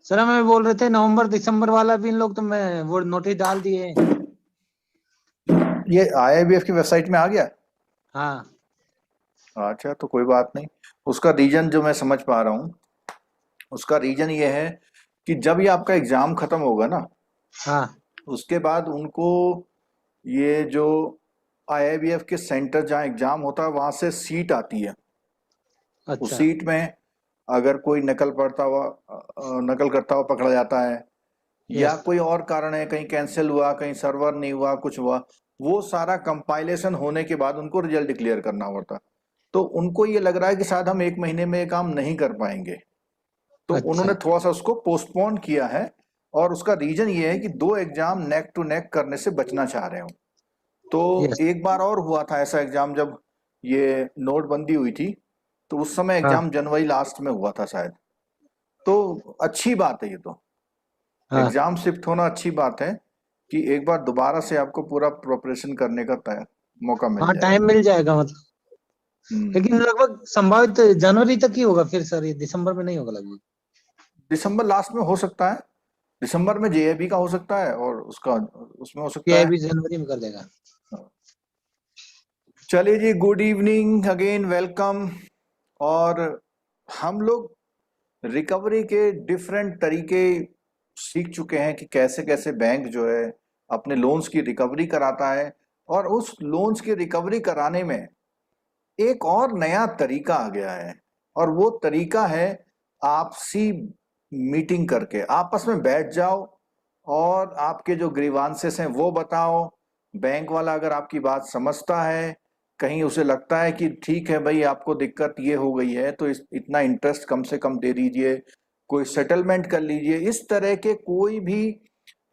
Sir हमें बोल रहे थे नवंबर दिसंबर वाला भी इन लोग तो मैं वो नोटिस डाल दिए। ये आईआईबीएफ की वेबसाइट में आ गया। हाँ। अच्छा, तो कोई बात नहीं। उसका रीजन जो मैं समझ पा रहा हूँ, उसका रीजन ये है कि जब ये आपका एग्जाम खत्म होगा ना, हाँ। उसके बाद उनको ये जो आईआईबीएफ के सेंटर जहाँ एग्जाम होता है वहां से सीट आती है। उस अच्छा। सीट में अगर कोई नकल करता हुआ पकड़ा जाता है, या यस। कोई और कारण है, कहीं कैंसिल हुआ, कहीं सर्वर नहीं हुआ, कुछ हुआ, वो सारा कंपाइलेशन होने के बाद उनको रिजल्ट डिक्लेयर करना होता है। तो उनको ये लग रहा है कि शायद हम 1 महीने में ये काम नहीं कर पाएंगे, तो अच्छा। उन्होंने थोड़ा सा उसको पोस्टपोन किया है। और उसका रीजन ये है कि 2 एग्जाम नेक टू नेक करने से बचना चाह रहे हो। तो यस। एक बार और हुआ था ऐसा एग्जाम, जब ये नोटबंदी हुई थी, तो उस समय हाँ। एग्जाम जनवरी लास्ट में हुआ था शायद। तो अच्छी बात है ये तो, हाँ। एग्जाम शिफ्ट होना अच्छी बात है कि एक बार दोबारा से आपको पूरा प्रिपरेशन करने का मौका मिल हाँ जाएगा। टाइम मिल जाएगा मतलब। हम्म। लेकिन लगभग संभावित जनवरी तक ही होगा फिर सर, ये दिसंबर में नहीं होगा लगभग। दिसंबर लास्ट में हो सकता है, दिसंबर में जेएबी का हो सकता है, और उसका उसमें हो सकता ये है। भी जनवरी में कर देगा। चलिए जी, गुड इवनिंग अगेन, वेलकम। और हम लोग रिकवरी के डिफरेंट तरीके सीख चुके हैं कि कैसे कैसे बैंक जो है अपने लोन्स की रिकवरी कराता है। और उस लोन्स की रिकवरी कराने में एक और नया तरीका आ गया है, और वो तरीका है आपसी मीटिंग करके आपस में बैठ जाओ और आपके जो ग्रीवांसेस हैं वो बताओ। बैंक वाला अगर आपकी बात समझता है, कहीं उसे लगता है कि ठीक है भाई, आपको दिक्कत ये हो गई है तो इतना इंटरेस्ट कम से कम दे दीजिए, कोई सेटलमेंट कर लीजिए, इस तरह के कोई भी।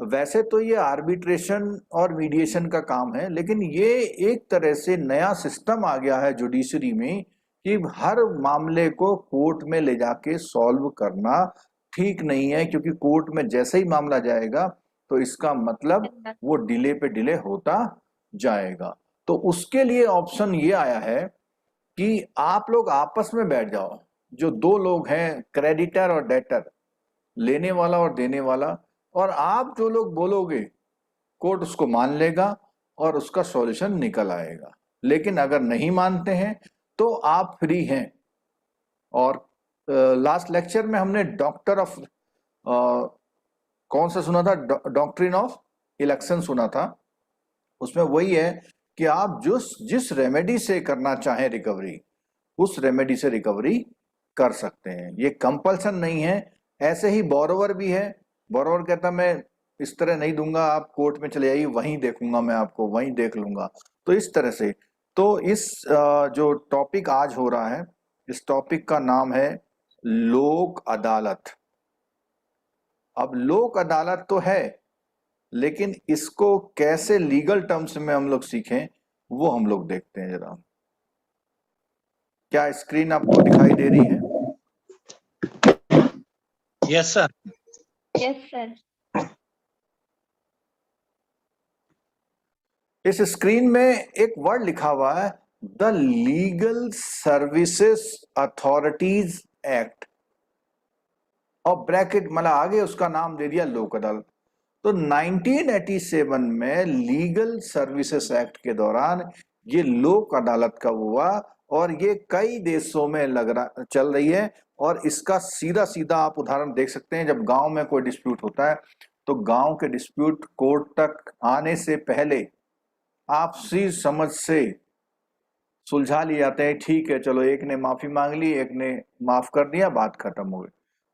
वैसे तो ये आर्बिट्रेशन और मीडिएशन का काम है, लेकिन ये एक तरह से नया सिस्टम आ गया है जुडिशरी में कि हर मामले को कोर्ट में ले जाके सॉल्व करना ठीक नहीं है, क्योंकि कोर्ट में जैसे ही मामला जाएगा तो इसका मतलब वो डिले पे डिले होता जाएगा। तो उसके लिए ऑप्शन ये आया है कि आप लोग आपस में बैठ जाओ, जो दो लोग हैं, क्रेडिटर और डेटर, लेने वाला और देने वाला, और आप जो लोग बोलोगे कोर्ट उसको मान लेगा और उसका सॉल्यूशन निकल आएगा। लेकिन अगर नहीं मानते हैं तो आप फ्री हैं। और लास्ट लेक्चर में हमने डॉक्टर ऑफ कौन सा सुना था, डॉक्ट्रिन ऑफ इलेक्शन सुना था। उसमें वही है कि आप जिस रेमेडी से करना चाहें रिकवरी, उस रेमेडी से रिकवरी कर सकते हैं, ये कंपल्सन नहीं है। ऐसे ही बोरोवर भी है, बोरोवर कहता मैं इस तरह नहीं दूंगा, आप कोर्ट में चले जाइए, वहीं देखूंगा, मैं आपको वहीं देख लूंगा। तो इस तरह से, तो इस जो टॉपिक आज हो रहा है, इस टॉपिक का नाम है लोक अदालत। अब लोक अदालत तो है, लेकिन इसको कैसे लीगल टर्म्स में हम लोग सीखें, वो हम लोग देखते हैं जरा। क्या स्क्रीन आपको दिखाई दे रही है? Yes sir. Yes sir. इस स्क्रीन में एक वर्ड लिखा हुआ है, the legal services authorities act, और ब्रैकेट मतलब आगे उसका नाम दे दिया लोक अदालत। तो 1987 में लीगल सर्विसेज एक्ट के दौरान ये लोक अदालत का हुआ, और ये कई देशों में चल रही है। और इसका सीधा सीधा आप उदाहरण देख सकते हैं, जब गांव में कोई डिस्प्यूट होता है तो गांव के डिस्प्यूट कोर्ट तक आने से पहले आपसी समझ से सुलझा लिए जाते हैं। ठीक है, चलो एक ने माफी मांग ली, एक ने माफ कर दिया, बात खत्म हो गई।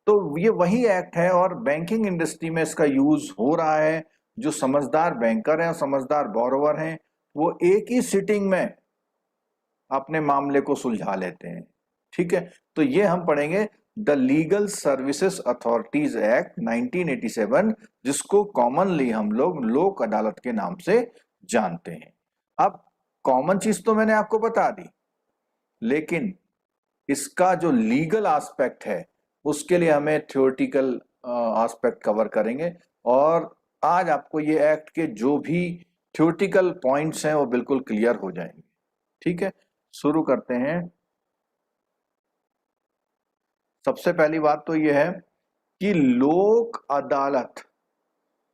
तो ये वही एक्ट है, और बैंकिंग इंडस्ट्री में इसका यूज हो रहा है। जो समझदार बैंकर हैं और समझदार बोरोवर हैं, वो एक ही सिटिंग में अपने मामले को सुलझा लेते हैं। ठीक है, तो ये हम पढ़ेंगे the legal services authorities act 1987, जिसको कॉमनली हम लोग लोक अदालत के नाम से जानते हैं। अब कॉमन चीज तो मैंने आपको बता दी, लेकिन इसका जो लीगल एस्पेक्ट है उसके लिए हमें थ्योरेटिकल एस्पेक्ट कवर करेंगे। और आज आपको ये एक्ट के जो भी थ्योरेटिकल पॉइंट्स हैं वो बिल्कुल क्लियर हो जाएंगे। ठीक है, शुरू करते हैं। सबसे पहली बात तो ये है कि लोक अदालत,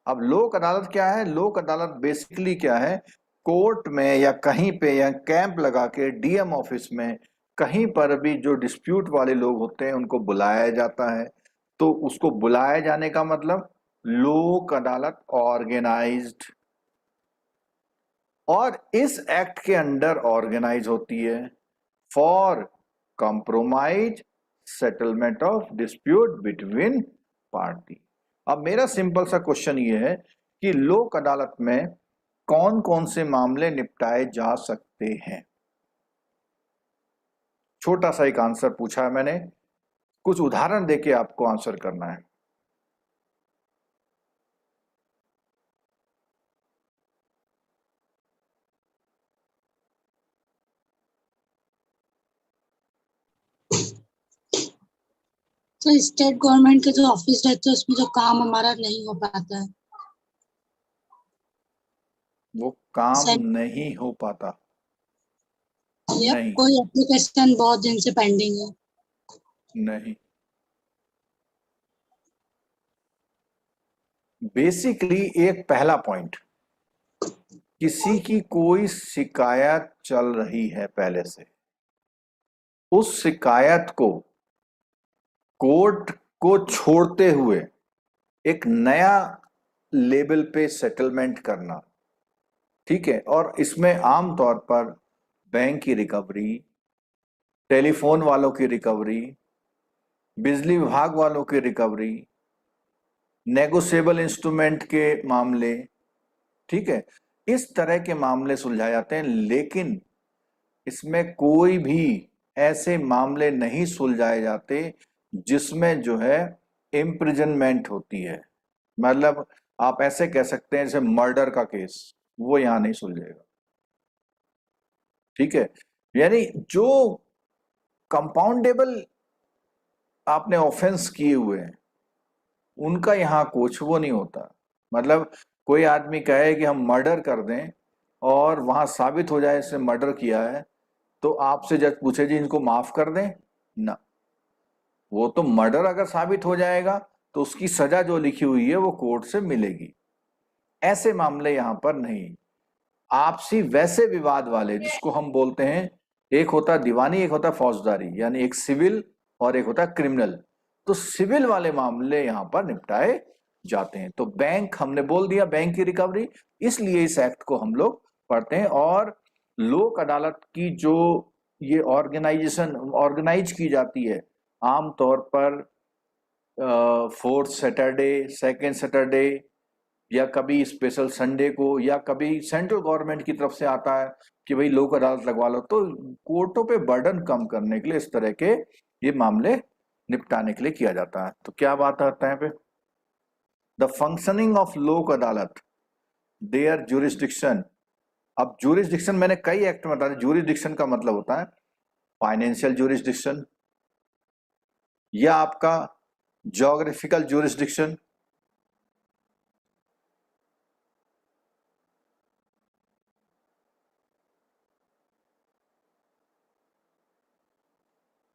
अब लोक अदालत क्या है? लोक अदालत बेसिकली क्या है? कोर्ट में या कहीं पे या कैंप लगा के डीएम ऑफिस में कहीं पर भी जो डिस्प्यूट वाले लोग होते हैं उनको बुलाया जाता है। तो उसको बुलाया जाने का मतलब लोक अदालत ऑर्गेनाइज्ड, और इस एक्ट के अंडर ऑर्गेनाइज होती है for compromise settlement of dispute between party. अब मेरा सिंपल सा क्वेश्चन ये है कि लोक अदालत में कौन कौन से मामले निपटाए जा सकते हैं? छोटा सा एक आंसर पूछा है मैंने, कुछ उदाहरण देके आपको आंसर करना है। तो स्टेट गवर्नमेंट के जो ऑफिस रहते हैं उसमें जो काम हमारा नहीं हो पाता है, वो काम सेम नहीं हो पाता? या नहीं कोई एप्लीकेशन बहुत दिन से पेंडिंग है। नहीं, बेसिकली एक पहला पॉइंट, किसी की कोई शिकायत चल रही है पहले से, उस शिकायत को कोर्ट को छोड़ते हुए एक नया लेवल पे सेटलमेंट करना, ठीक है। और इसमें आमतौर पर बैंक की रिकवरी, टेलीफोन वालों की रिकवरी, बिजली विभाग वालों की रिकवरी, नेगोशिएबल इंस्ट्रूमेंट के मामले, ठीक है, इस तरह के मामले सुलझाए जाते हैं। लेकिन इसमें कोई भी ऐसे मामले नहीं सुलझाए जाते जिसमें जो है इम्प्रिजनमेंट होती है। मतलब आप ऐसे कह सकते हैं जैसे मर्डर का केस, वो यहां नहीं सुलझेगा, ठीक है। यानी जो कंपाउंडेबल आपने ऑफेंस किए हुए हैं उनका यहां कुछ वो नहीं होता। मतलब कोई आदमी कहे कि हम मर्डर कर दें और वहां साबित हो जाए इसने मर्डर किया है, तो आपसे जज पूछे जी इनको माफ कर दें ना, वो तो मर्डर अगर साबित हो जाएगा तो उसकी सजा जो लिखी हुई है वो कोर्ट से मिलेगी। ऐसे मामले यहां पर नहीं। आपसी वैसे विवाद वाले जिसको हम बोलते हैं, एक होता दीवानी, एक होता फौजदारी, यानी एक सिविल और एक होता क्रिमिनल। तो सिविल वाले मामले यहां पर निपटाए जाते हैं। तो बैंक, हमने बोल दिया बैंक की रिकवरी, इसलिए इस एक्ट को हम लोग पढ़ते हैं। और लोक अदालत की जो ये ऑर्गेनाइजेशन ऑर्गेनाइज की जाती है आमतौर पर फोर्थ सैटरडे, सेकेंड सैटरडे, या कभी स्पेशल संडे को, या कभी सेंट्रल गवर्नमेंट की तरफ से आता है कि भाई लोक अदालत लगवा लो। तो कोर्टों पे बर्डन कम करने के लिए इस तरह के ये मामले निपटाने के लिए किया जाता है। तो क्या बात आता है पे, द फंक्शनिंग ऑफ लोक अदालत, देयर ज्यूरिसडिक्शन। अब ज्यूरिसडिक्शन मैंने कई एक्ट में बता दिया। ज्यूरिसडिक्शन का मतलब होता है फाइनेंशियल ज्यूरिसडिक्शन या आपका ज्योग्राफिकल ज्यूरिसडिक्शन,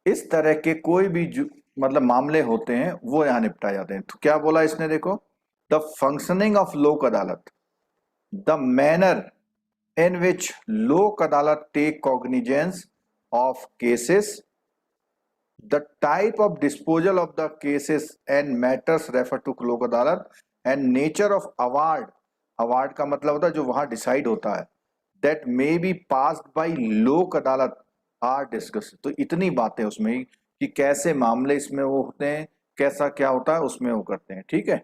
इस तरह के कोई भी मतलब मामले होते हैं वो यहां निपटाए जाते हैं। तो क्या बोला इसने, देखो, द फंक्शनिंग ऑफ लोक अदालत, द मैनर in which लोक अदालत take cognizance of cases, the type of disposal of the cases and matters referred to लोक अदालत, and nature of award, award का मतलब होता है जो वहां डिसाइड होता है, that may be passed by लोक अदालत आर डिस्कस। तो इतनी बातें उसमें कि कैसे मामले इसमें वो होते हैं, कैसा क्या होता है उसमें वो करते हैं, ठीक है।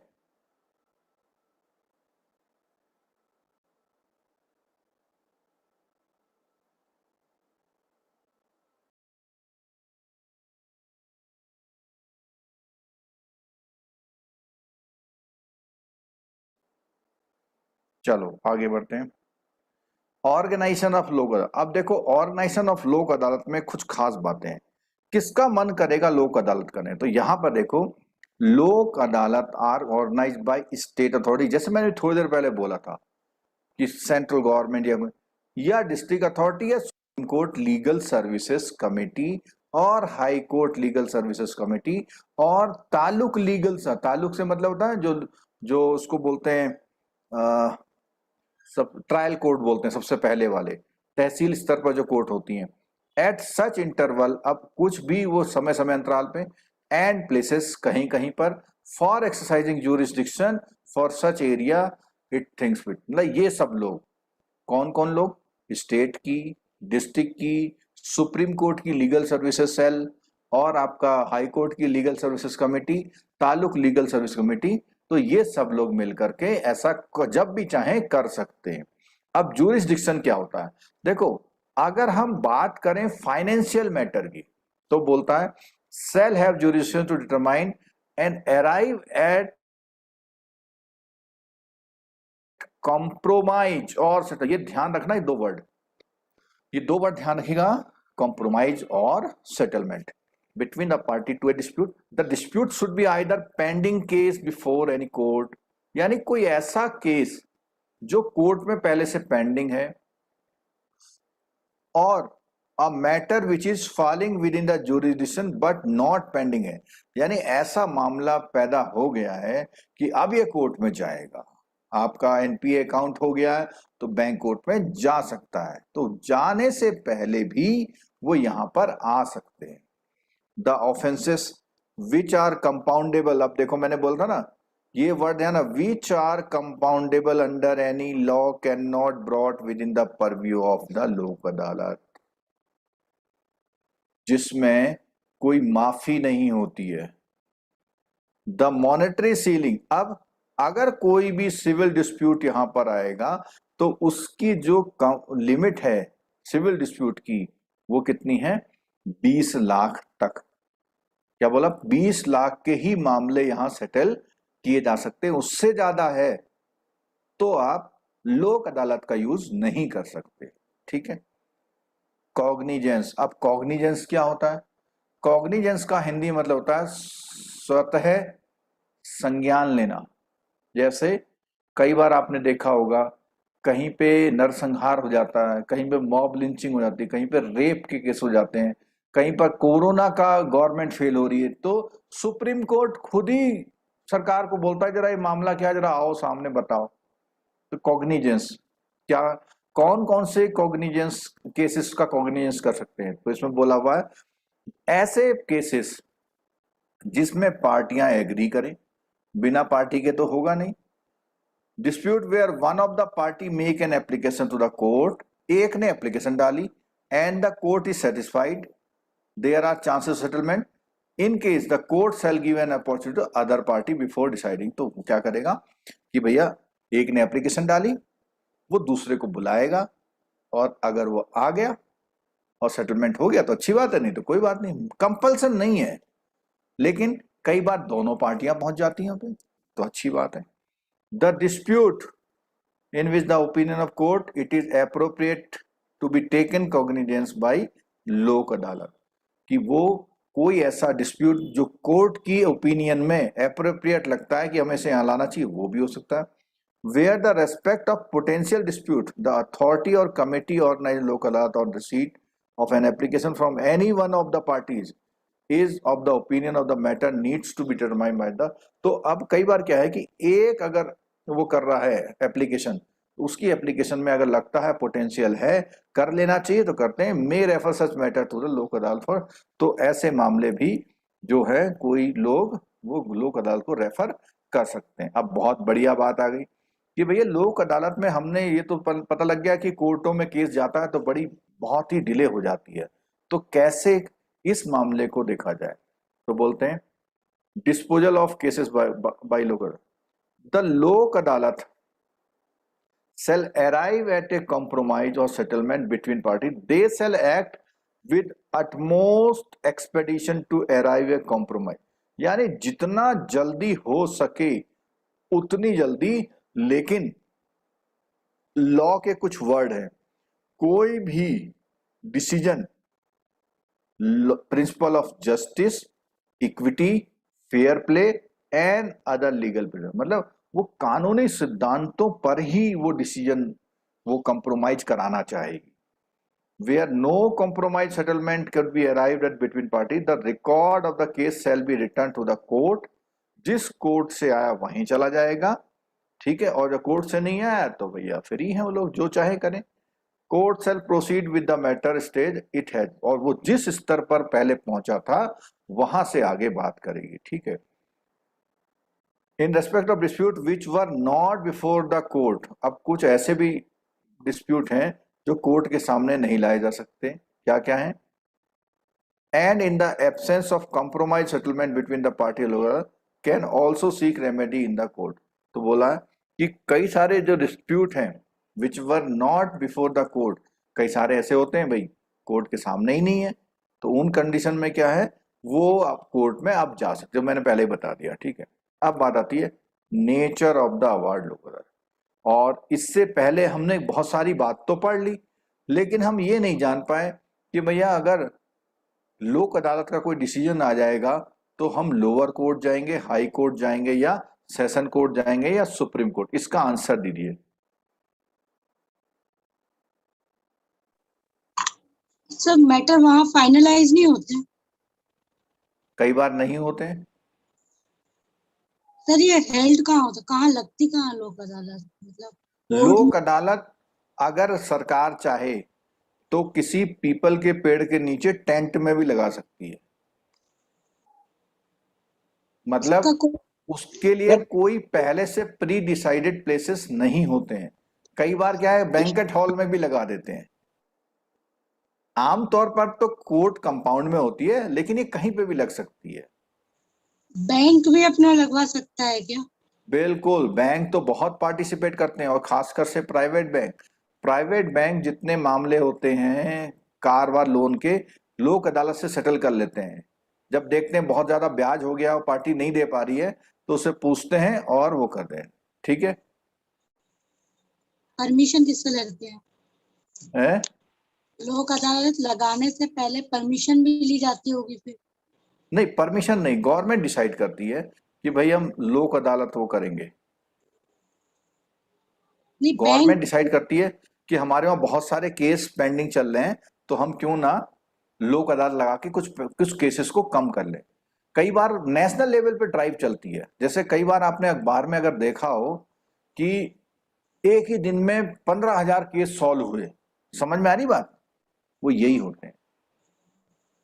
चलो आगे बढ़ते हैं। ऑर्गेनाइजेशन ऑफ लोक अदालत। अब देखो ऑर्गेनाइजेशन ऑफ लोक अदालत में कुछ खास बातें हैं। किसका मन करेगा लोक अदालत करने, तो यहां पर देखो Lok Adalat are organise by state authority. जैसे मैंने थोड़ी देर पहले बोला था कि सेंट्रल गवर्नमेंट या डिस्ट्रिक्ट अथॉरिटी या supreme court legal services committee और high court legal services committee और तालुक लीगल, तालुक से मतलब होता है जो जो उसको बोलते हैं सब ट्रायल कोर्ट बोलते हैं, सबसे पहले वाले तहसील स्तर पर जो कोर्ट होती हैं। एट सच इंटरवल, अब कुछ भी वो समय समय अंतराल पे, एंड प्लेसेस कहीं कहीं पर, for exercising jurisdiction for such area it things fit. मतलब ये सब लोग कौन कौन लोग, स्टेट की, डिस्ट्रिक्ट की, सुप्रीम कोर्ट की लीगल सर्विसेज सेल और आपका हाई कोर्ट की legal services committee, taluk legal service committee, तो ये सब लोग मिलकर के ऐसा जब भी चाहें कर सकते हैं। अब ज्यूरिसडिक्शन क्या होता है, देखो अगर हम बात करें फाइनेंशियल मैटर की तो बोलता है shall have jurisdiction to determine and arrive at compromise और सेटल। ये ध्यान रखना, ये दो वर्ड ध्यान रखिएगा, कॉम्प्रोमाइज और settlement between the party to a dispute. The dispute should be either pending case before any court, यानी कोई ऐसा केस जो कोर्ट में पहले से पेंडिंग है, और a matter which is falling with in the jurisdiction but not pending है, यानी ऐसा मामला पैदा हो गया है कि अब ये कोर्ट में जाएगा। आपका एनपीए अकाउंट हो गया है तो बैंक कोर्ट में जा सकता है, तो जाने से पहले भी वो यहां पर आ सकते हैं। The offences which are compoundable, अब देखो मैंने बोल था ना ये वर्ड है ना, which are compoundable under any law can not brought with in the purview of the Lok Adalat, जिसमें कोई माफी नहीं होती है। द मॉनेटरी सीलिंग, अब अगर कोई भी सिविल डिस्प्यूट यहां पर आएगा तो उसकी जो लिमिट है सिविल डिस्प्यूट की वो कितनी है, 20 लाख तक। क्या बोला, 20 लाख के ही मामले यहां सेटल किए जा सकते हैं, उससे ज्यादा है तो आप लोक अदालत का यूज नहीं कर सकते। ठीक है। कॉग्निजेंस, अब कॉग्निजेंस क्या होता है, कॉग्निजेंस का हिंदी मतलब होता है स्वतः संज्ञान लेना। जैसे कई बार आपने देखा होगा कहीं पे नरसंहार हो जाता है, कहीं पे मॉब लिंचिंग हो जाती है, कहीं पे रेप के केस हो जाते हैं, कहीं पर कोरोना का गवर्नमेंट फेल हो रही है, तो सुप्रीम कोर्ट खुद ही सरकार को बोलता है जरा ये मामला क्या, जरा आओ सामने बताओ। तो कॉग्निजेंस क्या, कौन कौन से कॉग्निजेंस केसेस का कॉग्निजेंस कर सकते हैं, तो इसमें बोला हुआ है ऐसे केसेस जिसमें पार्टियां एग्री करें, बिना पार्टी के तो होगा नहीं। Dispute where one of the party make an application to the court, एक ने एप्लीकेशन डाली and the court is satisfied, there are chances settlement, in case the court shall give an opportunity to other party before deciding. तो क्या करेगा कि भैया एक ने एप्लीकेशन डाली, वो दूसरे को बुलाएगा, और अगर वो आ गया और सेटलमेंट हो गया तो अच्छी बात है, नहीं तो कोई बात नहीं, कंपल्सन नहीं है। लेकिन कई बार दोनों पार्टियां पहुंच जाती हैं पे तो अच्छी बात है। The dispute in which the opinion of court it is appropriate to be taken cognizance by Lok Adalat, कि वो कोई ऐसा डिस्प्यूट जो कोर्ट की ओपिनियन में एप्रोप्रिएट लगता है कि हमें से यहां लाना चाहिए, वो भी हो सकता है। Where the respect of potential dispute the authority और committee organise Lok Adalat on receipt of an application from any one of the parties is of the opinion of the matter needs to be determined by the. तो अब कई बार क्या है कि एक अगर वो कर रहा है एप्लीकेशन, उसकी एप्लीकेशन में अगर लगता है पोटेंशियल है, कर लेना चाहिए तो करते हैं, may refer such matter to the Lok Adalat for, तो ऐसे मामले भी जो है कोई लोग वो लोक अदालत को रेफर कर सकते हैं। अब बहुत बढ़िया बात आ गई कि भैया लोक अदालत में हमने ये तो पता लग गया कि कोर्टों में केस जाता है तो बहुत ही डिले हो जाती है, तो कैसे इस मामले को देखा जाए, तो बोलते हैं disposal of cases bye Lok अदालत। द लोक अदालत shall arrive at a compromise or settlement between parties, they shall act with utmost expedition to arrive a compromise, यानी जितना जल्दी हो सके उतनी जल्दी। लेकिन लॉ के कुछ वर्ड हैं, कोई भी decision principle of justice, equity, fair play and other legal principal, मतलब वो कानूनी सिद्धांतों पर ही वो डिसीजन वो कंप्रोमाइज कराना चाहेगी। where no compromise settlement could be arrived at between parties, the record of the case shall be returned to the court. जिस कोर्ट से आया वहीं चला जाएगा, ठीक है, और जो कोर्ट से नहीं आया तो भैया फ्री हैं वो लोग, जो चाहे करें. Court shall proceed with the matter stage it has, और वो जिस स्तर पर पहले पहुंचा था वहां से आगे बात करेगी, ठीक है. इन respect of dispute which were not before the court, अब कुछ ऐसे भी डिस्प्यूट हैं जो कोर्ट के सामने नहीं लाए जा सकते. क्या क्या है? And in the absence of compromise settlement between the party can also seek remedy in the court. तो बोला कि कई सारे जो डिस्प्यूट हैं which were not before the court, कई सारे ऐसे होते हैं भाई कोर्ट के सामने ही नहीं है, तो उन कंडीशन में क्या है, वो आप कोर्ट में आप जा सकते हो. मैंने पहले ही बता दिया, ठीक है. अब बात आती है नेचर ऑफ द अवार्ड लोक अदालत. और इससे पहले हमने बहुत सारी बात तो पढ़ ली, लेकिन हम ये नहीं जान पाए कि भैया अगर लोक अदालत का कोई डिसीजन आ जाएगा तो हम लोअर कोर्ट जाएंगे, हाई कोर्ट जाएंगे, या सेशन कोर्ट जाएंगे, या सुप्रीम कोर्ट. इसका आंसर दीजिए. सर मैटर वहाँ फाइनलाइज नहीं होते. कई बार नहीं होते हैं. सर ये हेल्ड कहाँ होता, कहाँ लगती, कहाँ लोक अदालत, मतलब लोक अदालत अगर सरकार चाहे तो किसी पीपल के पेड़ के नीचे टेंट में भी लगा सकती है. मतलब इसका कोई उसके लिए कोई पहले से प्री डिसाइडेड प्लेसेस नहीं होते हैं. कई बार क्या है, बैंकेट हॉल में भी लगा देते हैं. आमतौर पर तो कोर्ट कंपाउंड में होती है, लेकिन ये कहीं पे भी लग सकती है. बैंक भी अपना लगवा सकता है क्या? बिल्कुल, बैंक तो बहुत पार्टिसिपेट करते हैं, और खासकर से प्राइवेट बैंक. प्राइवेट बैंक जितने मामले होते हैं कार वार लोन के, लोक अदालत से सेटल कर लेते हैं. जब देखते हैं बहुत ज्यादा ब्याज हो गया और पार्टी नहीं दे पा रही है तो उसे पूछते हैं और वो कर दें, ठीक है. परमिशन किससे लेते हैं? है? लोक अदालत लगाने से पहले परमिशन भी ली जाती होगी फिर? नहीं, परमिशन नहीं, गवर्नमेंट डिसाइड करती है कि भाई हम लोक अदालत वो करेंगे. नहीं, गवर्नमेंट बैंक डिसाइड करती है कि हमारे वहां बहुत सारे केस पेंडिंग चल रहे हैं, तो हम क्यों ना लोक अदालत लगा के कुछ केसेस को कम कर लें. कई बार नेशनल लेवल पे ड्राइव चलती है. जैसे कई बार आपने अखबार में अगर देखा हो कि एक ही दिन में 15,000 केस सॉल्व हुए. समझ में आ रही बात? वो यही होते हैं,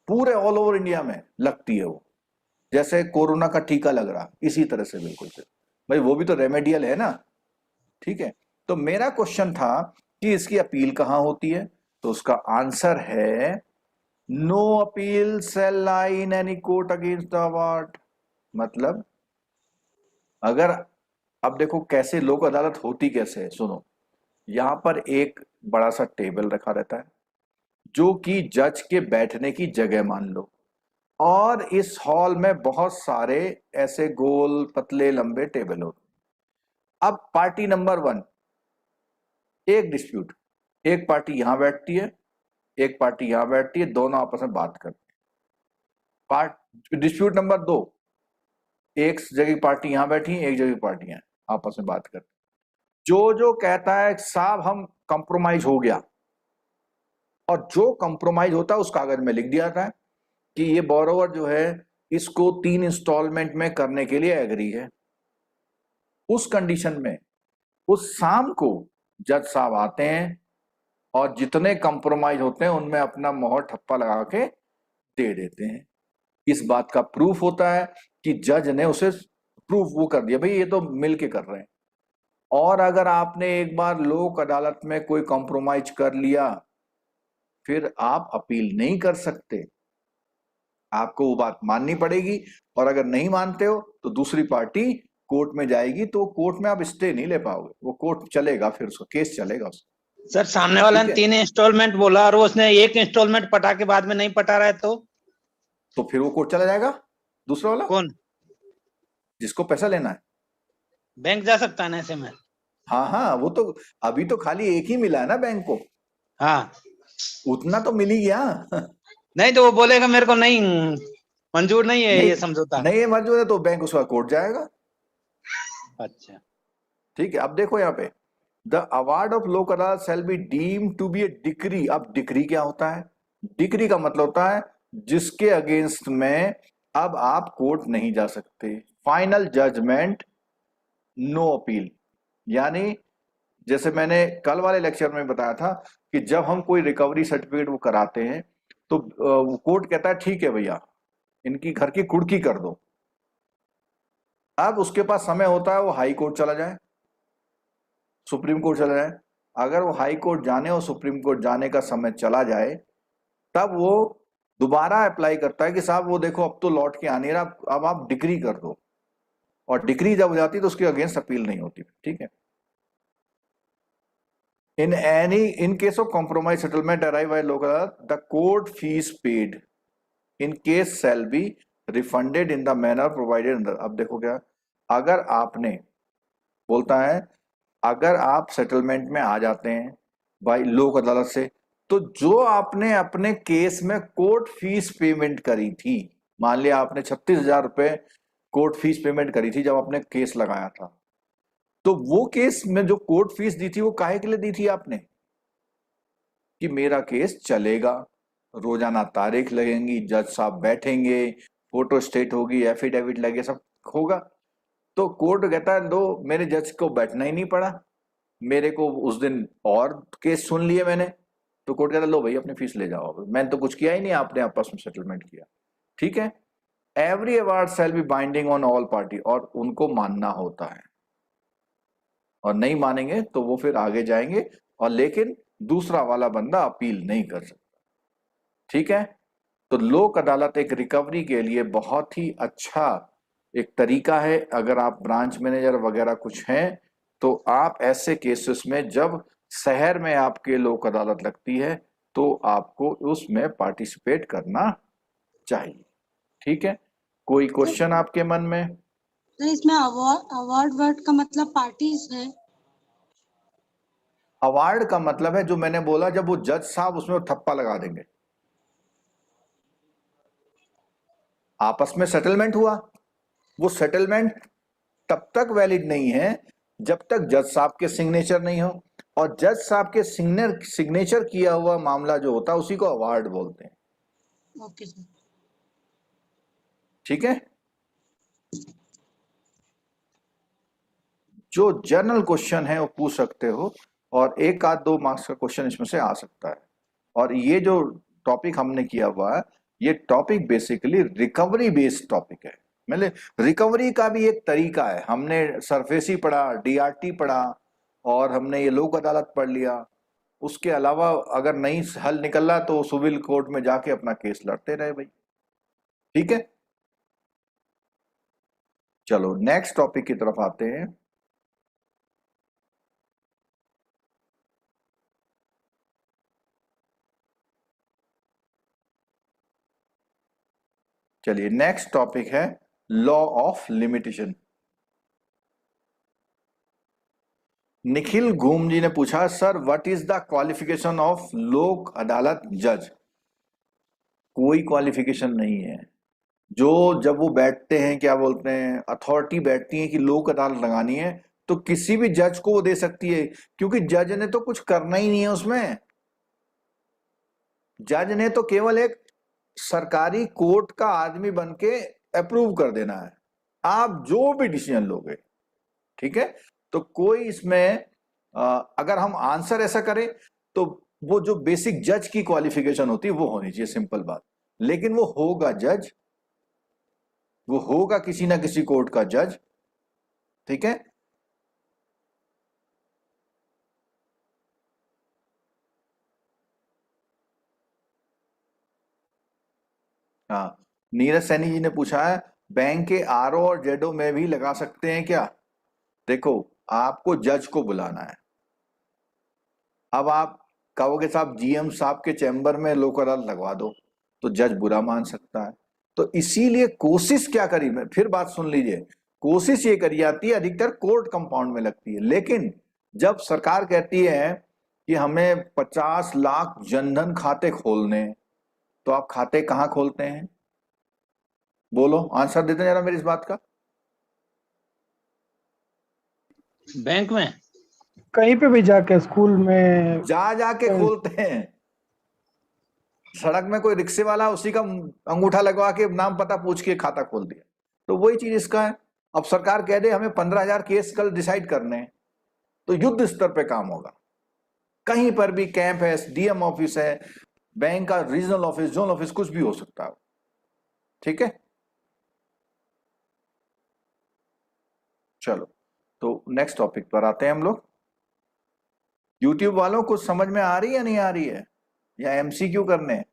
पूरे ऑल ओवर इंडिया में लगती है वो. जैसे कोरोना का टीका लग रहा, इसी तरह से बिल्कुल से भाई, वो भी तो रेमेडियल है ना, ठीक है. तो मेरा क्वेश्चन था कि इसकी अपील कहां होती है, तो उसका आंसर है no appeal shall lie in any court against the award. मतलब अगर, अब देखो कैसे लोक अदालत होती कैसे है, सुनो. यहां पर एक बड़ा सा टेबल रखा रहता है जो कि जज के बैठने की जगह मान लो, और इस हॉल में बहुत सारे ऐसे गोल पतले लंबे टेबल होते हैं. अब पार्टी नंबर 1, एक डिस्प्यूट, एक पार्टी यहां बैठती है, एक पार्टी यहां बैठती है, दोनों आपस में बात करते हैं. डिस्प्यूट नंबर 2, एक जगह पार्टी यहां बैठी है, एक जगह पार्टियां आपस में बात करती. जो कहता है साहब हम कंप्रोमाइज हो गया, और जो कंप्रोमाइज होता है उस कागज में लिख दिया जाता है कि ये बोरोवर जो है इसको 3 इंस्टॉलमेंट में करने के लिए एग्री है. उस कंडीशन में उस शाम को जज साहब आते हैं और जितने कंप्रोमाइज होते हैं उनमें अपना मोहर ठप्पा लगा के दे देते हैं. इस बात का प्रूफ होता है कि जज ने उसे प्रूफ वो कर दिया, भाई ये तो मिल के कर रहे हैं. और अगर आपने एक बार लोक अदालत में कोई कॉम्प्रोमाइज कर लिया, फिर आप अपील नहीं कर सकते, आपको वो बात माननी पड़ेगी. और अगर नहीं मानते हो तो दूसरी पार्टी कोर्ट में जाएगी, तो कोर्ट में आप स्टे नहीं ले पाओगे, वो कोर्ट चलेगा, फिर उसका केस चलेगा उसका. सर सामने वाला ने ठीक है. 3 इंस्टॉलमेंट बोला और उसने एक इंस्टॉलमेंट पटा के बाद में नहीं पटा रहा है तो फिर वो कोर्ट चला जाएगा, दूसरा वाला कौन? जिसको पैसा लेना है. बैंक जा सकता है ना ऐसे में? हाँ हाँ, वो तो अभी तो खाली एक ही मिला है ना बैंक को, हाँ, उतना तो मिल ही गया. नहीं तो वो बोलेगा मेरे को नहीं मंजूर नहीं है ये समझौता. नहीं है मंजूर है तो बैंक उसका कोर्ट जाएगा. अच्छा, ठीक है. अब देखो यहाँ पे the award of Lok Adalat shall be deem to be a decree. अब डिक्री क्या होता है? डिक्री का मतलब होता है जिसके अगेंस्ट में अब आप कोर्ट नहीं जा सकते। Final judgment, no appeal. यानी जैसे मैंने कल वाले लेक्चर में बताया था कि जब हम कोई रिकवरी सर्टिफिकेट वो कराते हैं तो कोर्ट कहता है ठीक है भैया, इनकी घर की कुर्की कर दो। अब उसके पास समय होता है वो हाई कोर्ट चला जाए, सुप्रीम कोर्ट चला जाए। अगर वो हाई कोर्ट जाने और सुप्रीम कोर्ट जाने का समय चला जाए तब वो दोबारा अप्लाई करता है कि साहब वो देखो अब तो लौट के आने रहा, अब आप डिक्री कर दो। और डिक्री जब हो जाती है तो उसके अगेंस्ट अपील नहीं होती। ठीक है। in case of compromise settlement arrived by local अदालत, the court fees paid in case shall be refunded in the manner provided under। अब देखो क्या, अगर आपने बोलता है अगर आप सेटलमेंट में आ जाते हैं बाई लोक अदालत से तो जो आपने अपने केस में कोर्ट फीस पेमेंट करी थी, मान लिया आपने 36,000 रुपए कोर्ट फीस पेमेंट करी थी जब आपने केस लगाया था, तो वो केस में जो कोर्ट फीस दी थी वो काहे के लिए दी थी आपने? कि मेरा केस चलेगा, रोजाना तारीख लगेंगी, जज साहब बैठेंगे, फोटो स्टेट होगी, एफिडेविट लगे, सब होगा। तो कोर्ट कहता है दो, मेरे जज को बैठना ही नहीं पड़ा, मेरे को उस दिन और केस सुन लिए मैंने, तो कोर्ट कहता है लो भाई अपनी फीस ले जाओ, मैंने तो कुछ किया ही नहीं, आपने आपस में सेटलमेंट किया। ठीक है। Every award shall be binding on all party, और उनको मानना होता है, और नहीं मानेंगे तो वो फिर आगे जाएंगे, और लेकिन दूसरा वाला बंदा अपील नहीं कर सकता। ठीक है। तो लोक अदालत एक रिकवरी के लिए बहुत ही अच्छा एक तरीका है। अगर आप ब्रांच मैनेजर वगैरह कुछ हैं तो आप ऐसे केसेस में जब शहर में आपके लोक अदालत लगती है तो आपको उसमें पार्टिसिपेट करना चाहिए। ठीक है। कोई क्वेश्चन आपके मन में? तो इसमें अवार्ड वर्ड का मतलब पार्टीज है। अवार्ड का मतलब है जो मैंने बोला, जब वो जज साहब उसमें ठप्पा लगा देंगे, आपस में सेटलमेंट हुआ, वो सेटलमेंट तब तक वैलिड नहीं है जब तक जज साहब के सिग्नेचर नहीं हो, और जज साहब के सिग्नेचर किया हुआ मामला जो होता है उसी को अवार्ड बोलते हैं। Okay sir. ठीक है। जो जनरल क्वेश्चन है वो पूछ सकते हो, और एक आध 2 मार्क्स का क्वेश्चन इसमें से आ सकता है। और ये जो टॉपिक हमने किया हुआ है ये topic basically recovery based topic है। मतलब रिकवरी का भी एक तरीका है। हमने सरफेसी पढ़ा, डीआरटी पढ़ा, और हमने ये लोक अदालत पढ़ लिया। उसके अलावा अगर नहीं हल निकल रहा तो सिविल कोर्ट में जाके अपना केस लड़ते रहे भाई। ठीक है। चलो नेक्स्ट टॉपिक की तरफ आते हैं। चलिए नेक्स्ट टॉपिक है लॉ ऑफ लिमिटेशन। निखिल घूम जी ने पूछा sir what is the qualification of Lok अदालत जज? कोई क्वालिफिकेशन नहीं है। जो जब वो बैठते हैं, क्या बोलते हैं, अथॉरिटी बैठती है कि लोक अदालत लगानी है तो किसी भी जज को वो दे सकती है, क्योंकि जज ने तो कुछ करना ही नहीं है उसमें। जज ने तो केवल एक सरकारी कोर्ट का आदमी बन के अप्रूव कर देना है, आप जो भी डिसीजन लोगे। ठीक है। तो कोई इसमें अगर हम आंसर ऐसा करें तो वो जो बेसिक जज की क्वालिफिकेशन होती है वो होनी चाहिए, सिंपल बात। लेकिन वो होगा जज, वो होगा किसी ना किसी कोर्ट का जज। ठीक है। हाँ, नीरज सैनी जी ने पूछा है बैंक के आरओ और जेडो में भी लगा सकते हैं क्या? देखो आपको जज को बुलाना है। अब आप कहोगे साहब जीएम साहब के चैम्बर में लोक अदालत लगवा दो, तो जज बुरा मान सकता है। तो इसीलिए कोशिश क्या करी, मैं फिर बात सुन लीजिए, कोशिश ये करी जाती है अधिकतर कोर्ट कंपाउंड में लगती है। लेकिन जब सरकार कहती है कि हमें 50 लाख जनधन खाते खोलने, तो आप खाते कहां खोलते हैं? बोलो, आंसर देते जरा मेरी इस बात का। बैंक में। कहीं पे भी जाके स्कूल में जाके खोलते हैं। सड़क में कोई रिक्शे वाला उसी का अंगूठा लगवा के नाम पता पूछ के खाता खोल दिया। तो वही चीज इसका है। अब सरकार कह दे हमें 15,000 केस कल डिसाइड करने हैं, तो युद्ध स्तर पे काम होगा। कहीं पर भी कैंप है, डीएम ऑफिस है, बैंक का रीजनल ऑफिस, जोन ऑफिस, कुछ भी हो सकता है। ठीक है, चलो तो नेक्स्ट टॉपिक पर आते हैं हम लोग। यूट्यूब वालों को समझ में आ रही है या नहीं आ रही है, या एमसीक्यू करने हैं?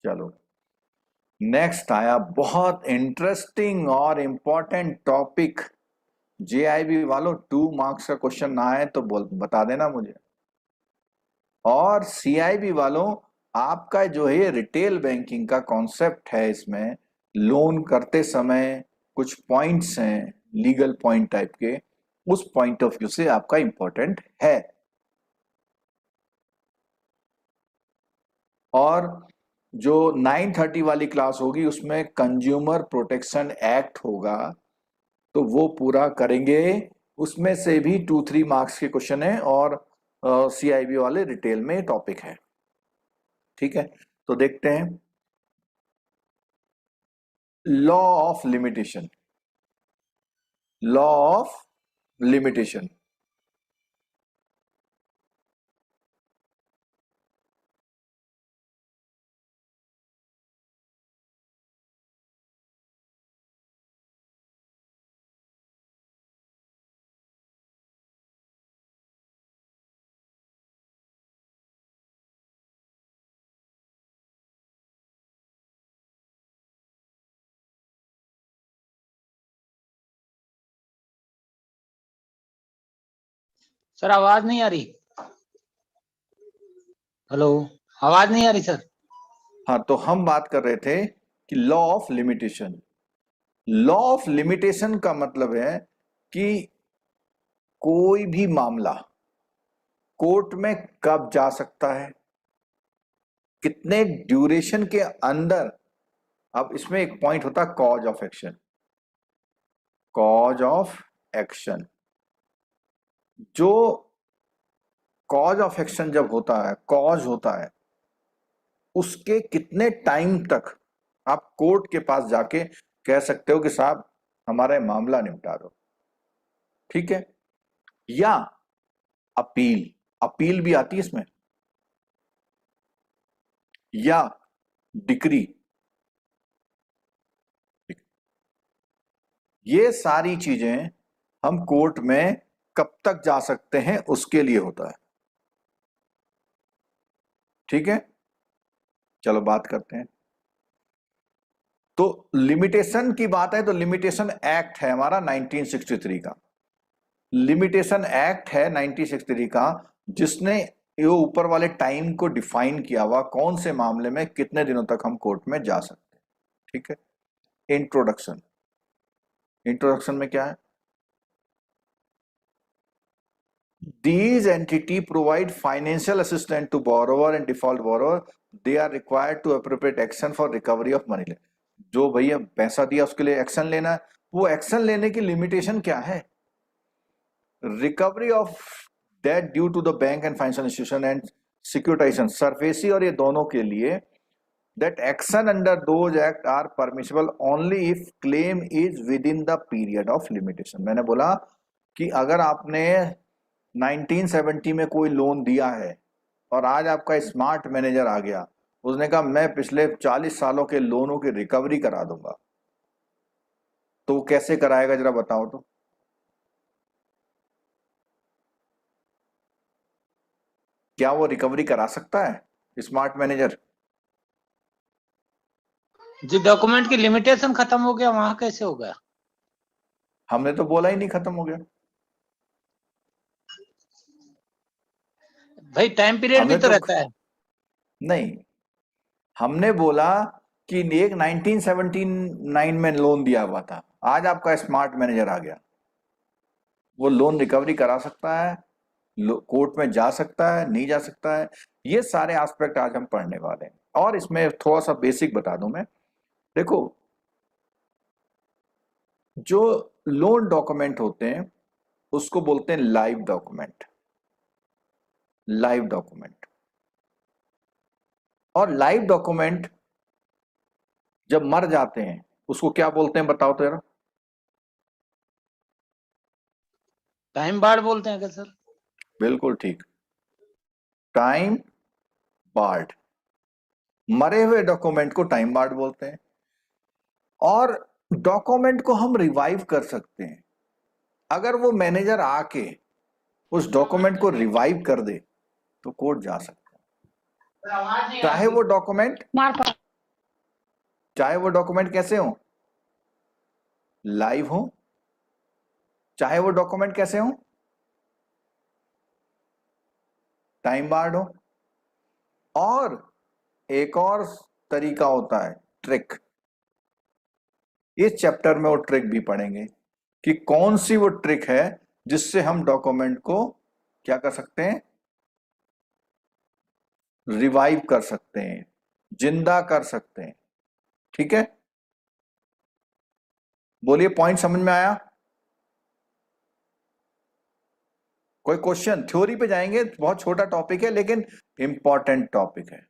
चलो नेक्स्ट आया बहुत इंटरेस्टिंग और इंपॉर्टेंट टॉपिक। जेआईबी वालों 2 मार्क्स का क्वेश्चन ना आए तो बता देना मुझे। और सीआईबी वालों आपका जो है रिटेल बैंकिंग का कॉन्सेप्ट है, इसमें लोन करते समय कुछ पॉइंट्स हैं लीगल पॉइंट टाइप के, उस पॉइंट ऑफ व्यू से आपका इंपॉर्टेंट है। और जो 930 वाली क्लास होगी उसमें कंज्यूमर प्रोटेक्शन एक्ट होगा, तो वो पूरा करेंगे। उसमें से भी 2-3 मार्क्स के क्वेश्चन है, और सीआईबी वाले रिटेल में टॉपिक है। ठीक है, तो देखते हैं। Law of limitation, law of limitation. Sir आवाज नहीं आ रही। हेलो, आवाज नहीं आ रही सर। हाँ, तो हम बात कर रहे थे कि law of limitation. Law of limitation का मतलब है कि कोई भी मामला कोर्ट में कब जा सकता है, कितने ड्यूरेशन के अंदर। अब इसमें एक पॉइंट होता है cause of action. Cause of action, जो कॉज ऑफ एक्शन जब होता है, कॉज होता है, उसके कितने टाइम तक आप कोर्ट के पास जाके कह सकते हो कि साहब हमारा मामला निपटा दो। ठीक है, या अपील, अपील भी आती है इसमें, या डिक्री। ये सारी चीजें हम कोर्ट में कब तक जा सकते हैं उसके लिए होता है। ठीक है, चलो बात करते हैं। तो लिमिटेशन की बात है तो लिमिटेशन एक्ट है हमारा 1963 का। लिमिटेशन एक्ट है 1963 का, जिसने ये ऊपर वाले टाइम को डिफाइन किया हुआ, कौन से मामले में कितने दिनों तक हम कोर्ट में जा सकते हैं। ठीक है, इंट्रोडक्शन। इंट्रोडक्शन में क्या है? These entity provide financial assistance to borrower and default borrower. They are required to appropriate action for recovery of money. जो भैया पैसा दिया उसके लिए एक्शन लेना है, वो एक्शन लेने की लिमिटेशन क्या है? Recovery of debt due to the bank and financial institution and securitisation, SARFAESI और ये दोनों के लिए, that action under those act are permissible only if claim is within the period of limitation. मैंने बोला कि अगर आपने 1970 में कोई लोन दिया है और आज आपका स्मार्ट मैनेजर आ गया, उसने कहा मैं पिछले 40 सालों के लोनों की रिकवरी करा दूंगा, तो कैसे कराएगा जरा बताओ तो। क्या वो रिकवरी करा सकता है स्मार्ट मैनेजर? जी डॉक्यूमेंट की लिमिटेशन खत्म हो गया, वहां कैसे हो गया? हमने तो बोला ही नहीं खत्म हो गया। भाई टाइम पीरियड भी तो रहता है। नहीं, हमने बोला कि एक 1979 में लोन दिया हुआ था, आज आपका स्मार्ट मैनेजर आ गया, वो लोन रिकवरी करा सकता है, कोर्ट में जा सकता है, नहीं जा सकता है। ये सारे एस्पेक्ट आज हम पढ़ने वाले हैं। और इसमें थोड़ा सा बेसिक बता दूं मैं। देखो, जो लोन डॉक्यूमेंट होते हैं उसको बोलते हैं लाइव डॉक्यूमेंट, लाइव डॉक्यूमेंट। और लाइव डॉक्यूमेंट जब मर जाते हैं उसको क्या बोलते हैं बताओ तो यार? टाइम बार्ड बोलते हैं क्या सर? बिल्कुल ठीक, टाइम बार्ड। मरे हुए डॉक्यूमेंट को टाइम बार्ड बोलते हैं। और डॉक्यूमेंट को हम रिवाइव कर सकते हैं। अगर वो मैनेजर आके उस डॉक्यूमेंट को रिवाइव कर दे तो कोर्ट जा सकता है। चाहे वो डॉक्यूमेंट कैसे हो, लाइव हो, चाहे वो डॉक्यूमेंट कैसे हो, टाइम बार्ड हो। और एक और तरीका होता है ट्रिक। इस चैप्टर में वो ट्रिक भी पढ़ेंगे कि कौन सी वो ट्रिक है जिससे हम डॉक्यूमेंट को क्या कर सकते हैं, रिवाइव कर सकते हैं, जिंदा कर सकते हैं। ठीक है, बोलिए पॉइंट समझ में आया? कोई क्वेश्चन? थ्योरी पे जाएंगे, बहुत छोटा टॉपिक है लेकिन इंपॉर्टेंट टॉपिक है।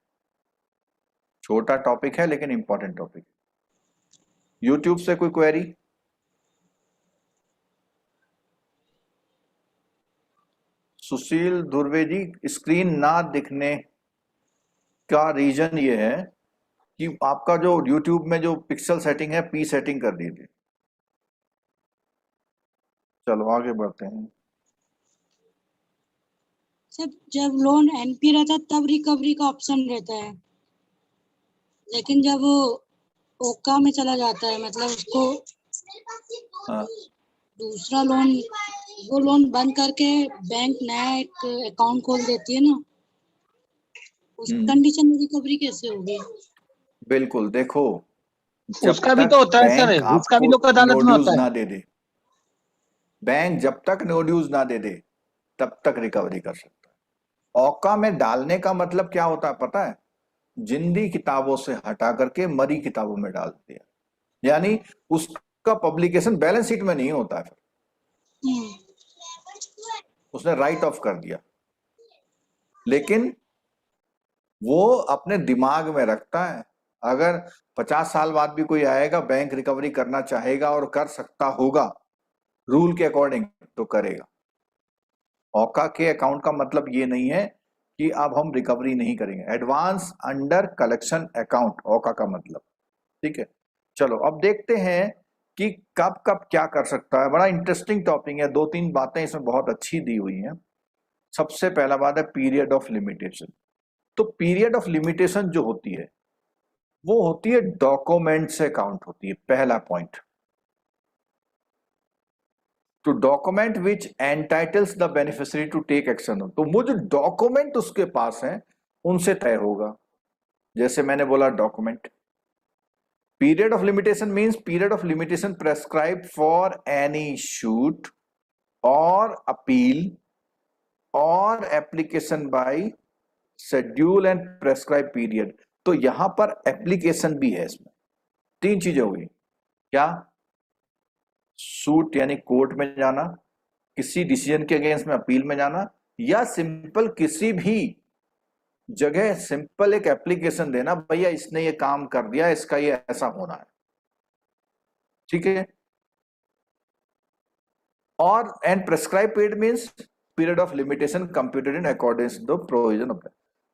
छोटा टॉपिक है लेकिन इंपॉर्टेंट टॉपिक है। यूट्यूब से कोई क्वेरी? सुशील धुर्वे जी, स्क्रीन ना दिखने का रीजन ये है कि आपका जो यूट्यूब में जो पिक्सल सेटिंग है, पी सेटिंग कर दीजिए। चलो आगे बढ़ते हैं। सर जब लोन एनपी रहता है तब रिकवरी का ऑप्शन रहता है, लेकिन जब वो ओका में चला जाता है, मतलब उसको हाँ, दूसरा लोन, वो लोन बंद करके बैंक नया एक अकाउंट खोल देती है ना, उस कंडीशन में रिकवरी कैसे होगी? बिल्कुल। देखो, जब उसका भी तक तो होता है सर, बैंक उसका भी आपको लोक अदालत नो में ड्यूज होता है। ना दे दे, बैंक जब तक नो ड्यूज ना दे दे तब तक रिकवरी कर सकता है। औका में डालने का मतलब क्या होता है पता है? जिंदी किताबों से हटा करके मरी किताबों में डाल दिया, यानी उसका पब्लिकेशन बैलेंस शीट में नहीं होता है, फिर हम्म, उसने राइट ऑफ कर दिया। लेकिन वो अपने दिमाग में रखता है, अगर 50 साल बाद भी कोई आएगा, बैंक रिकवरी करना चाहेगा और कर सकता होगा रूल के अकॉर्डिंग, तो करेगा। औका के अकाउंट का मतलब ये नहीं है कि अब हम रिकवरी नहीं करेंगे। एडवांस अंडर कलेक्शन अकाउंट औका का मतलब। ठीक है, चलो अब देखते हैं कि कब कब क्या कर सकता है। बड़ा इंटरेस्टिंग टॉपिक है, दो तीन बातें इसमें बहुत अच्छी दी हुई हैं। सबसे पहला बात है पीरियड ऑफ लिमिटेशन। तो पीरियड ऑफ लिमिटेशन जो होती है वो होती है डॉक्यूमेंट से काउंट होती है, पहला point. To document which entitles the beneficiary to take action. तो वो जो डॉक्यूमेंट उसके पास है उनसे तय होगा। जैसे मैंने बोला document. Period of limitation means period of limitation prescribe for any shoot और अपील और application by schedule and prescribe period. तो यहां पर एप्लीकेशन भी है इसमें। तीन चीजें होगी, क्या? सूट यानी कोर्ट में जाना, किसी डिसीजन के अगेंस्ट में अपील में जाना, या सिंपल किसी भी जगह सिंपल एक एप्लीकेशन देना, भैया इसने ये काम कर दिया, इसका ये ऐसा होना है। ठीक है। और and prescribe period means period of limitation computed in according to the provision of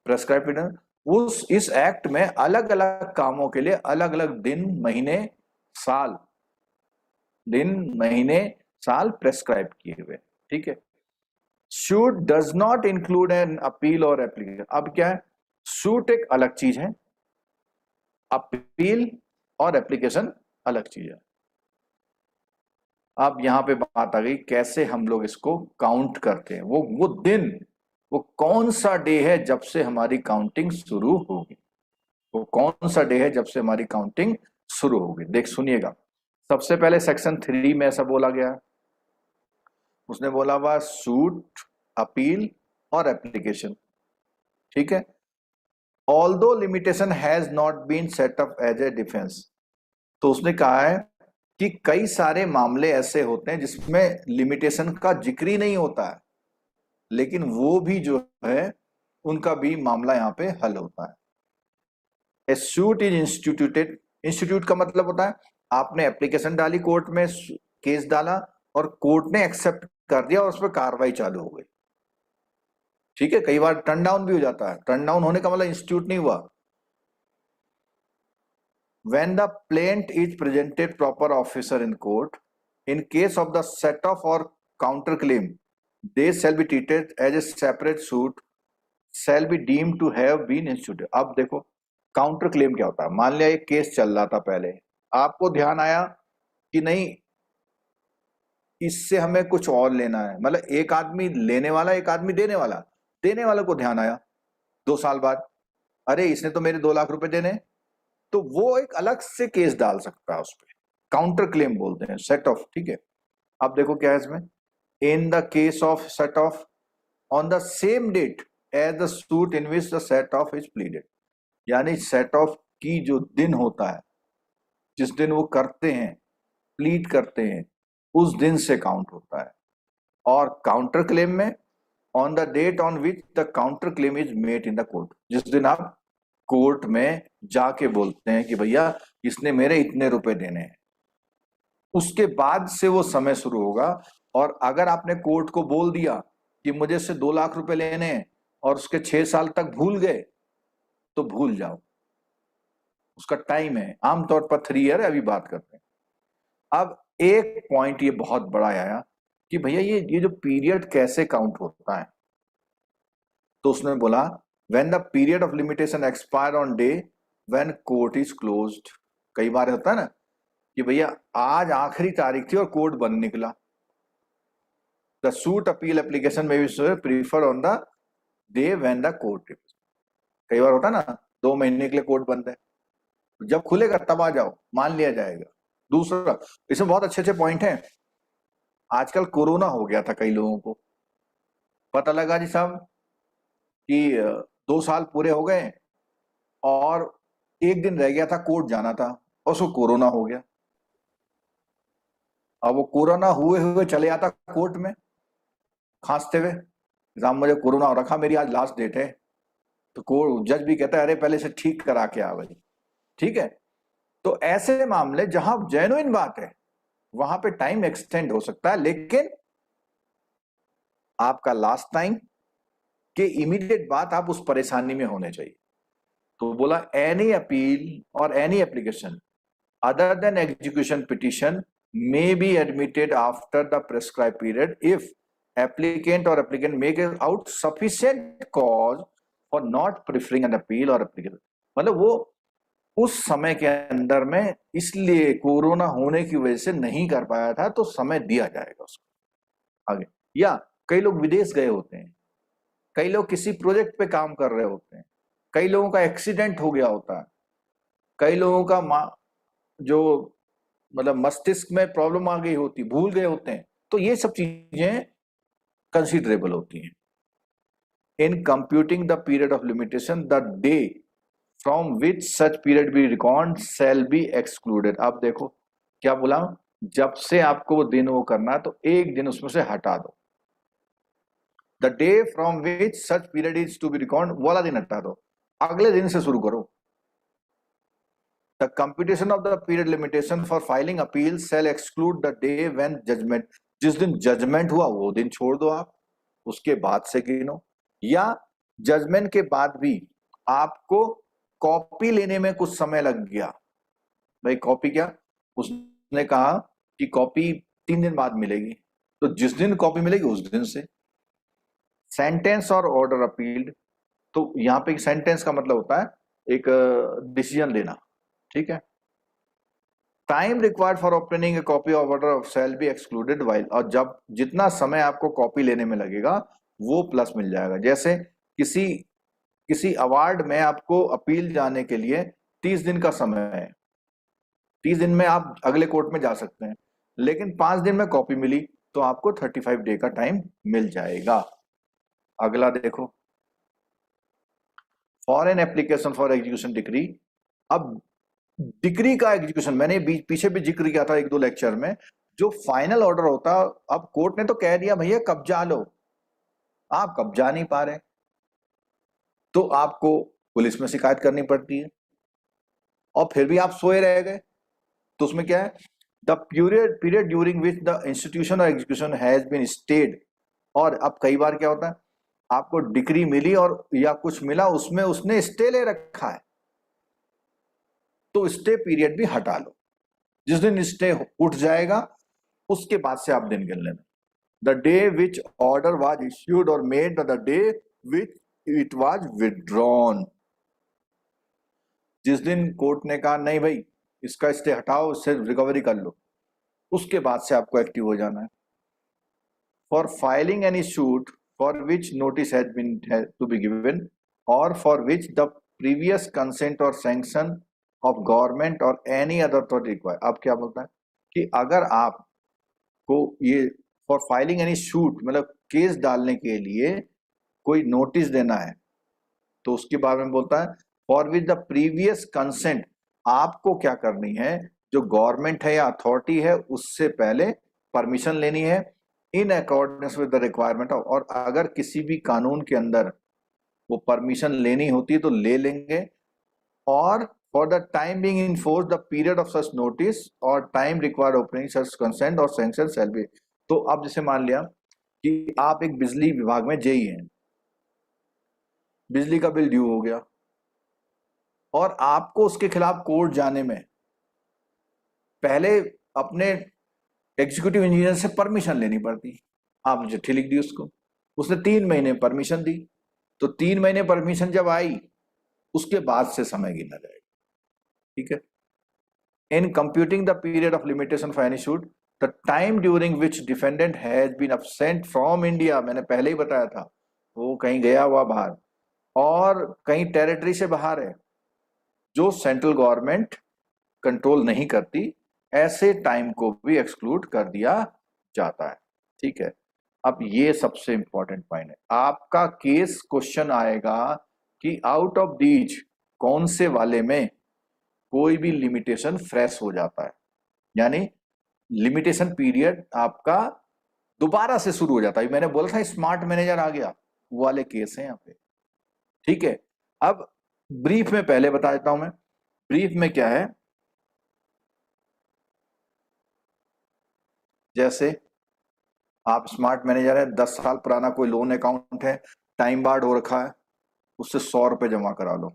prescribe period. उस इस एक्ट में अलग अलग कामों के लिए अलग अलग दिन महीने साल, दिन महीने साल प्रेस्क्राइब किए हुए। ठीक है। Suit does not include an appeal और एप्लीकेशन। अब क्या है, सूट एक अलग चीज है, अपील और एप्लीकेशन अलग चीज है। अब यहां पे बात आ गई कैसे हम लोग इसको काउंट करते हैं। वो दिन, वो कौन सा डे है जब से हमारी काउंटिंग शुरू होगी, वो कौन सा डे है जब से हमारी काउंटिंग शुरू होगी। देख सुनिएगा, सबसे पहले सेक्शन 3 में ऐसा बोला गया, उसने बोला हुआ सूट, अपील और एप्लीकेशन। ठीक है। Although limitation has not been set up as a defence. तो उसने कहा है कि कई सारे मामले ऐसे होते हैं जिसमें लिमिटेशन का जिक्र ही नहीं होता है, लेकिन वो भी जो है उनका भी मामला यहाँ पे हल होता है। ए सूट इज इंस्टीट्यूटेड, इंस्टीट्यूट का मतलब होता है आपने एप्लीकेशन डाली, कोर्ट में केस डाला और कोर्ट ने एक्सेप्ट कर दिया और उस पर कार्रवाई चालू हो गई। ठीक है, कई बार टर्न डाउन भी हो जाता है, टर्न डाउन होने का मतलब इंस्टीट्यूट नहीं हुआ। When the plaint is presented proper officer in court, in case of the set off or counter claim, they shall be treated as a separate suit, shall be deemed to have been instituted। अब देखो counter claim क्या होता है। मान लिया एक case चल रहा था, पहले आपको ध्यान आया कि नहीं इससे हमें कुछ और लेना है, मतलब एक आदमी लेने वाला एक आदमी देने वाला, देने वाले को ध्यान आया 2 साल बाद, अरे इसने तो मेरे 2 लाख रुपए देने, तो वो एक अलग से केस डाल सकता है उस पर, काउंटर क्लेम बोलते हैं, सेट ऑफ। ठीक है, अब देखो क्या है इसमें, in the case of set off on the same date as the suit in which the set off is pleaded, यानी सेट ऑफ की जो दिन होता है, जिस दिन वो करते हैं, प्लीड करते हैं, उस दिन से काउंट होता है। और काउंटर क्लेम में on the date on which the counter claim is made in the court, जिस दिन आप कोर्ट में जाके बोलते हैं कि भैया इसने मेरे इतने रुपए देने हैं, उसके बाद से वो समय शुरू होगा। और अगर आपने कोर्ट को बोल दिया कि मुझे से 2 लाख रुपए लेने हैं और उसके 6 साल तक भूल गए, तो भूल जाओ, उसका टाइम है, आमतौर पर 3 ईयर अभी बात करते हैं। अब एक पॉइंट ये बहुत बड़ा आया कि भैया ये जो पीरियड कैसे काउंट होता है, तो उसने बोला when the period of limitation expire on day when court is closed। कई बार होता है ना कि भैया आज आखिरी तारीख थी और कोर्ट बंद निकला, the suit appeal application may be preferred on the day when the court is। कई बार होता है ना 2 महीने के लिए कोर्ट बंद है, जब खुलेगा तब आ जाओ, मान लिया जाएगा। दूसरा, इसमें बहुत अच्छे अच्छे पॉइंट हैं। आजकल कोरोना हो गया था, कई लोगों को पता लगा जी साहब कि 2 साल पूरे हो गए और 1 दिन रह गया था, कोर्ट जाना था, और उसको कोरोना हो गया। अब वो कोरोना हुए हुए चले आता कोर्ट में खांसते हुए, साहब मुझे कोरोना हो रखा, मेरी आज लास्ट डेट है, तो कोर्ट जज भी कहता है अरे पहले से ठीक करा के आ भाई। ठीक है, तो ऐसे मामले जहां जेन्युइन बात है वहां पे टाइम एक्सटेंड हो सकता है, लेकिन आपका लास्ट टाइम के इमीडिएट बात आप उस परेशानी में होने चाहिए। तो बोला एनी अपील और any application other than execution petition may be admitted after the prescribed period if applicant or applicant make out sufficient cause for not preferring an appeal or application। मतलब वो उस समय के अंदर में इसलिए कोरोना होने की वजह से नहीं कर पाया था, तो समय दिया जाएगा उसको आगे। या कई लोग विदेश गए होते हैं, कई लोग किसी प्रोजेक्ट पे काम कर रहे होते हैं, कई लोगों का एक्सीडेंट हो गया होता है, कई लोगों का जो मतलब मस्तिष्क में प्रॉब्लम आ गई होती, भूल गए होते हैं, तो ये सब चीजें कंसीडरेबल होती हैं। In computing the period of limitation the day from which such period be record shall be excluded. अब देखो क्या बोला, जब से आपको वो दिन वो करना है तो एक दिन उसमें से हटा दो। The day from which such period is to be record, वो वाला दिन हटा दो, अगले दिन से शुरू करो। The computation of the period limitation for filing appeal shall exclude the day when judgment, जिस दिन जजमेंट हुआ वो दिन छोड़ दो आप, उसके बाद से गिनो। या जजमेंट के बाद भी आपको कॉपी लेने में कुछ समय लग गया, भाई कॉपी क्या, उसने कहा कि कॉपी 3 दिन बाद मिलेगी, तो जिस दिन कॉपी मिलेगी उस दिन से। सेंटेंस और ऑर्डर अपील्ड, तो यहाँ पे सेंटेंस का मतलब होता है एक डिसीजन लेना। ठीक है, time required for obtaining A copy of order of shell be excluded while, और जब जितना समय आपको कॉपी लेने में लगेगा वो प्लस मिल जाएगा। जैसे किसी अवार्ड में आपको अपील जाने के लिए 30 दिन का समय है, 30 दिन में आप अगले कोर्ट में जा सकते हैं, लेकिन 5 दिन में कॉपी मिली तो आपको 35 डे का टाइम मिल जाएगा। अगला देखो, for an application for execution decree. अब डिक्री का एग्जीक्यूशन, मैंने पीछे भी जिक्र किया था एक दो लेक्चर में, जो फाइनल ऑर्डर होता, अब कोर्ट ने तो कह दिया भैया कब्जा लो, आप कब्जा नहीं पा रहे, तो आपको पुलिस में शिकायत करनी पड़ती है, और फिर भी आप सोए रह गए, तो उसमें क्या है, the period during which the institution और एग्जीक्यूशन हैज बीन स्टेड, और अब कई बार क्या होता है, आपको डिक्री मिली और या कुछ मिला, उसमें उसने स्टे ले रखा है, तो स्टे पीरियड भी हटा लो, जिस दिन स्टे उठ जाएगा उसके बाद से आप दिन गिन लेना, the day which order was issued और made, the day which it was withdrawn, जिस दिन कोर्ट ने कहा नहीं भाई इसका स्टे हटाओ, इससे रिकवरी कर लो, उसके बाद से आपको एक्टिव हो जाना है। For filing any suit for which notice has been to be given और for which the previous consent और सैंक्शन ऑफ गवर्नमेंट और एनी अदर अथॉरिटी रिक्वायर। अब क्या बोलता है कि अगर आपको ये फॉर फाइलिंग एनी सूट मतलब केस डालने के लिए कोई नोटिस देना है, तो उसके बारे में बोलता है for which the previous consent, आपको क्या करनी है, जो गवर्नमेंट है या अथॉरिटी है उससे पहले परमिशन लेनी है in accordance with the requirement, और अगर किसी भी कानून के अंदर वो परमिशन लेनी होती है तो ले लेंगे, और for the time being enforce the period of such notice और टाइम रिक्वायर्ड ओपनिंग सच कंसेंट और सैंक्शन शैल बी। तो अब जैसे मान लिया कि आप एक बिजली विभाग में जेई हैं, बिजली का बिल ड्यू हो गया और आपको उसके खिलाफ कोर्ट जाने में पहले अपने एग्जीक्यूटिव इंजीनियर से परमिशन लेनी पड़ती, आपने चिट्ठी लिख दी उसको, उसने 3 महीने परमिशन दी, तो 3 महीने परमिशन जब आई उसके बाद से समय गिना जाएगा, ठीक है। In computing the period of limitation for any suit the time during which defendant has been absent from India, मैंने पहले ही बताया था वो कहीं गया हुआ बाहर और कहीं टेरिटरी से बाहर है जो सेंट्रल गवर्नमेंट कंट्रोल नहीं करती, ऐसे टाइम को भी एक्सक्लूड कर दिया जाता है, ठीक है। अब ये सबसे इंपॉर्टेंट पॉइंट है, आपका केस क्वेश्चन आएगा कि आउट ऑफ दीज कौन से वाले में कोई भी लिमिटेशन फ्रेश हो जाता है, यानी लिमिटेशन पीरियड आपका दोबारा से शुरू हो जाता है। मैंने बोला था स्मार्ट मैनेजर आ गया, वो वाले केस हैं यहाँ पे, ठीक है। अब ब्रीफ में पहले बता देता हूं मैं, ब्रीफ में क्या है, जैसे आप स्मार्ट मैनेजर है, 10 साल पुराना कोई लोन अकाउंट है, टाइम बार्ड हो रखा है, उससे 100 रुपए जमा करा लो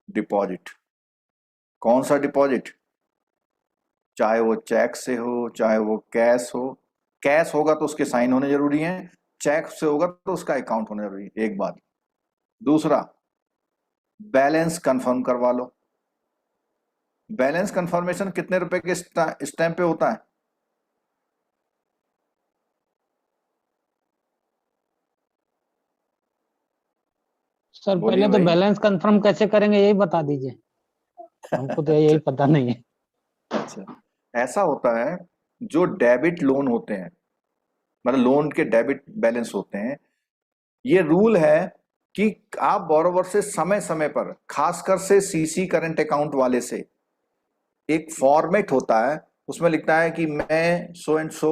डिपॉजिट। कौन सा डिपॉजिट, चाहे वो चेक से हो चाहे वो कैश हो, कैश होगा तो उसके साइन होने जरूरी है, चेक से होगा तो उसका अकाउंट होना जरूरी है, एक बात। दूसरा, बैलेंस कंफर्म करवा लो। बैलेंस कंफर्मेशन कितने रुपए के स्टैंप पे होता है, सर बोलिए पहले तो भाई। बैलेंस कंफर्म कैसे करेंगे यही बता दीजिए, हमको तो यही पता नहीं है। अच्छा, ऐसा होता है जो डेबिट लोन होते हैं, मतलब लोन के डेबिट बैलेंस होते हैं, ये रूल है कि आप बोरोवर से समय समय पर, खासकर से सीसी करंट अकाउंट वाले से, एक फॉर्मेट होता है उसमें लिखता है कि मैं so and so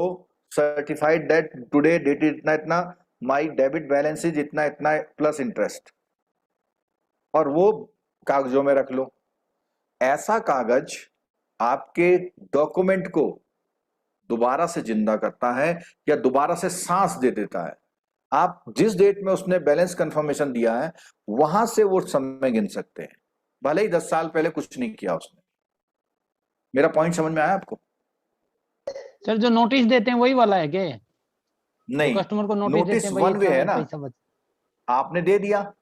certified that today date इतना इतना माय डेबिट बैलेंस इज इतना इतना प्लस इंटरेस्ट, और वो कागजों में रख लो। ऐसा कागज आपके डॉक्यूमेंट को दोबारा से जिंदा करता है या दोबारा से सांस दे देता है। आप जिस डेट में उसने बैलेंस कंफर्मेशन दिया है वहां से वो समय गिन सकते हैं, भले ही 10 साल पहले कुछ नहीं किया उसने। मेरा पॉइंट समझ में आया आपको? सर जो नोटिस देते हैं वही वाला है क्या, नहीं, कस्टमर को नोटिस नोटिस देते हैं वन वे है ना, पैसा बच, आपने दे दिया,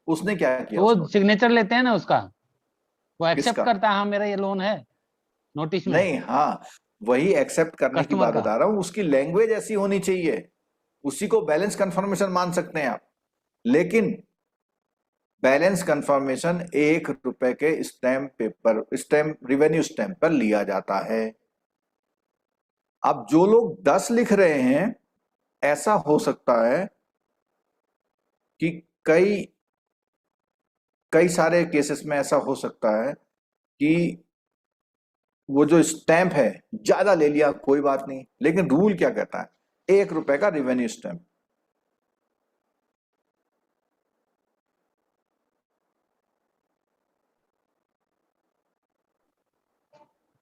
उसने क्या किया, तो वो उसको सिग्नेचर लेते हैं ना उसका, वो एक्सेप्ट किसका? करता है हाँ मेरा ये लोन है नोटिस में, नहीं, हाँ वही एक्सेप्ट करने की कस्टमर बात का। बता रहा हूं, उसकी लैंग्वेज ऐसी होनी चाहिए, उसी को बैलेंस कंफर्मेशन मान सकते हैं आप। लेकिन बैलेंस कंफर्मेशन 1 रुपए के stamp paper, stamp, revenue stamp पर लिया जाता है। अब जो लोग 10 लिख रहे हैं, ऐसा हो सकता है कि कई सारे केसेस में ऐसा हो सकता है कि वो जो स्टैंप है ज्यादा ले लिया कोई बात नहीं, लेकिन रूल क्या कहता है, 1 रुपए का रिवेन्यू स्टैंप।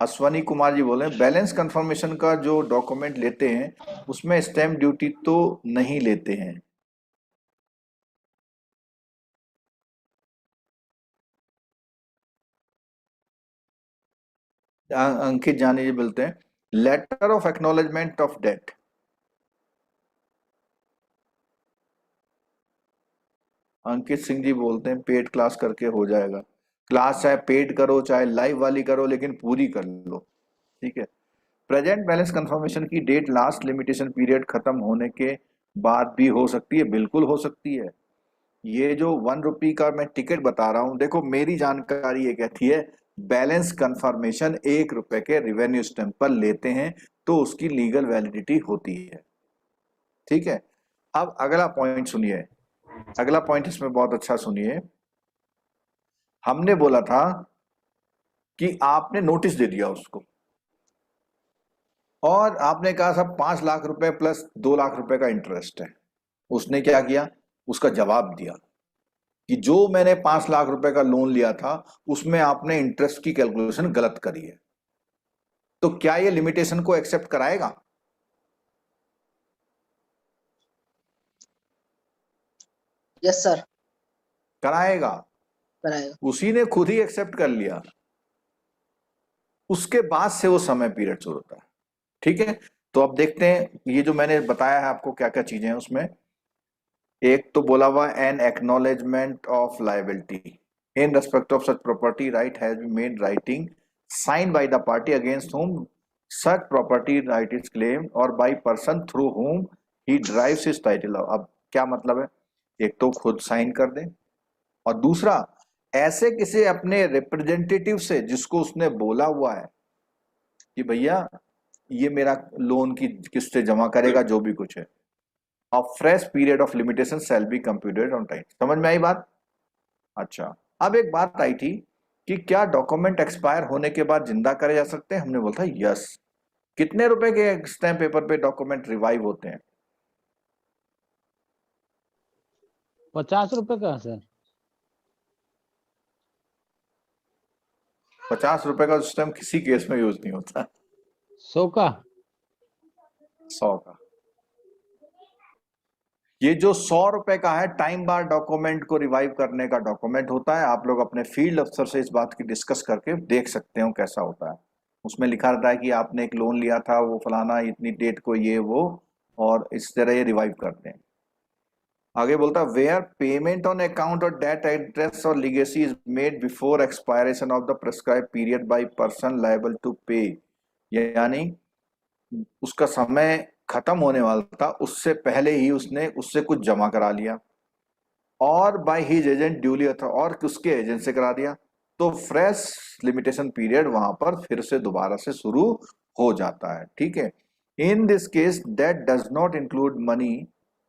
अश्वनी कुमार जी बोले बैलेंस कंफर्मेशन का जो डॉक्यूमेंट लेते हैं उसमें स्टैंप ड्यूटी तो नहीं लेते हैं। अंकित जानी जी बोलते हैं letter of acknowledgement of date. Ankit Singh ji बोलते हैं पेड क्लास करके हो जाएगा। क्लास चाहे पेड करो चाहे लाइव वाली करो, लेकिन पूरी कर लो, ठीक है। प्रेजेंट बैलेंस कंफर्मेशन की डेट लास्ट लिमिटेशन पीरियड खत्म होने के बाद भी हो सकती है, बिल्कुल हो सकती है। ये जो 1 रुपी का मैं टिकट बता रहा हूं, देखो मेरी जानकारी ये कहती है बैलेंस कंफर्मेशन 1 रुपए के रिवेन्यू स्टैंप पर लेते हैं तो उसकी लीगल वैलिडिटी होती है, ठीक है। अब अगला पॉइंट सुनिए, अगला पॉइंट इसमें बहुत अच्छा सुनिए। हमने बोला था कि आपने नोटिस दे दिया उसको और आपने कहा सब 5 लाख रुपए प्लस 2 लाख रुपए का इंटरेस्ट है। उसने क्या किया, उसका जवाब दिया कि जो मैंने 5 लाख रुपए का लोन लिया था उसमें आपने इंटरेस्ट की कैलकुलेशन गलत करी है। तो क्या ये लिमिटेशन को एक्सेप्ट कराएगा? यस सर, कराएगा। कराएगा। उसी ने खुद ही एक्सेप्ट कर लिया, उसके बाद से वो समय पीरियड शुरू होता है, ठीक है। तो अब देखते हैं ये जो मैंने बताया है आपको क्या क्या चीजें हैं उसमें। एक तो बोला हुआ an acknowledgement of liability in respect of such property right has been made writing sign by the party against whom such property right is claimed or by person through whom he derives his title। अब क्या मतलब है, एक तो खुद sign कर दे और दूसरा ऐसे किसी अपने रिप्रेजेंटेटिव से जिसको उसने बोला हुआ है कि भैया ये मेरा लोन की किस्तें जमा करेगा जो भी कुछ है, a fresh period of limitation shall be computed on time। समझ में आई बात? अच्छा, अब एक बात आई थी कि क्या डॉक्यूमेंट एक्सपायर होने के बाद जिंदा करे जा सकते हैं। हमने बोला था यस। कितने रुपए के स्टैम्प पेपर पे डॉक्यूमेंट रिवाइव होते हैं? 50 रुपए का सर। 50 रुपए का स्टैम्प किसी केस में यूज नहीं होता। 100 का। 100 का। ये जो 100 रुपए का है टाइम बार डॉक्यूमेंट को रिवाइव करने का डॉक्यूमेंट होता है। आप लोग अपने फील्ड अफसर से इस बात की डिस्कस करके देख सकते हो कैसा होता है। उसमें लिखा रहता है कि आपने एक लोन लिया था, वो फलाना इतनी डेट को ये वो, और इस तरह ये रिवाइव करते हैं। आगे बोलता है वेयर पेमेंट ऑन अकाउंट और डेट एड्रेस और legacy is made before expiration of the prescribe period by person liable to pay, यानी उसका समय खत्म होने वाला था उससे पहले ही उसने उससे कुछ जमा करा लिया और बाय हिज एजेंट ड्यूली और उसके एजेंट से करा दिया, तो फ्रेश लिमिटेशन पीरियड वहां पर फिर से दोबारा से शुरू हो जाता है, ठीक है। In this case that does not include money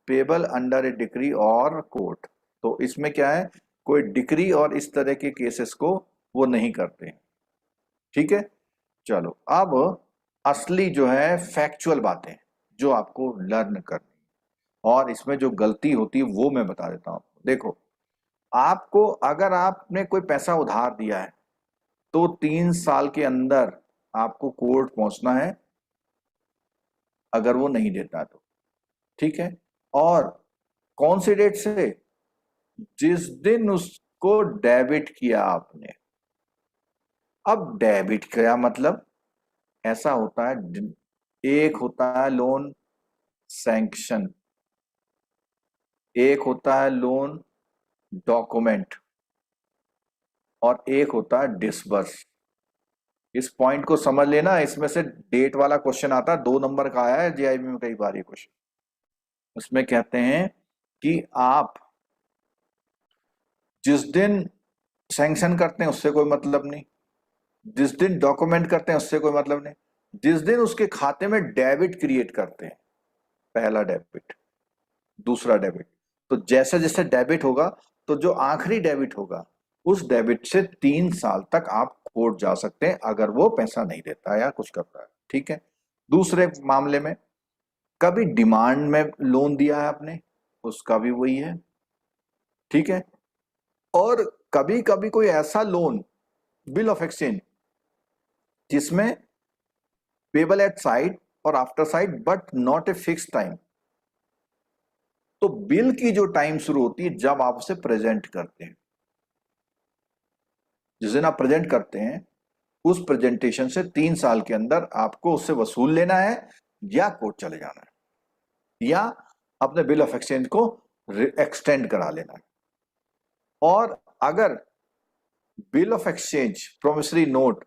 payable under A decree और कोर्ट। तो इसमें क्या है, कोई डिक्री और इस तरह के केसेस को वो नहीं करते, ठीक है। चलो अब असली जो है फैक्चुअल बातें जो आपको लर्न करनी, और इसमें जो गलती होती है वो मैं बता देता हूं आपको। देखो, आपको अगर आपने कोई पैसा उधार दिया है तो 3 साल के अंदर आपको कोर्ट पहुंचना है अगर वो नहीं देता तो, ठीक है। और कौन सी डेट से? जिस दिन उसको डेबिट किया आपने। अब डेबिट क्या मतलब, ऐसा होता है, एक होता है लोन सैंक्शन, एक होता है लोन डॉक्यूमेंट, और एक होता है डिसबर्स। इस पॉइंट को समझ लेना, इसमें से डेट वाला क्वेश्चन आता है, 2 नंबर का आया है जेआईबी में कई बार ये क्वेश्चन। उसमें कहते हैं कि आप जिस दिन सैंक्शन करते हैं उससे कोई मतलब नहीं, जिस दिन डॉक्यूमेंट करते हैं उससे कोई मतलब नहीं, जिस दिन उसके खाते में डेबिट क्रिएट करते हैं, पहला डेबिट दूसरा डेबिट, तो जैसे जैसे डेबिट होगा तो जो आखिरी डेबिट होगा उस डेबिट से 3 साल तक आप कोर्ट जा सकते हैं अगर वो पैसा नहीं देता या कुछ करता है। ठीक है। दूसरे मामले में कभी डिमांड में लोन दिया है आपने, उसका भी वही है। ठीक है। और कभी कभी कोई ऐसा लोन, बिल ऑफ एक्सचेंज, जिसमें पेबल एट साइट और after site but not a fix time. तो बिल की जो टाइम शुरू होती है जब आप उसे प्रेजेंट करते हैं, जिस दिन आप प्रेजेंट करते हैं उस प्रेजेंटेशन से 3 साल के अंदर आपको उससे वसूल लेना है या कोर्ट चले जाना है या अपने बिल ऑफ एक्सचेंज को एक्सटेंड करा लेना है। और अगर bill of exchange promissory note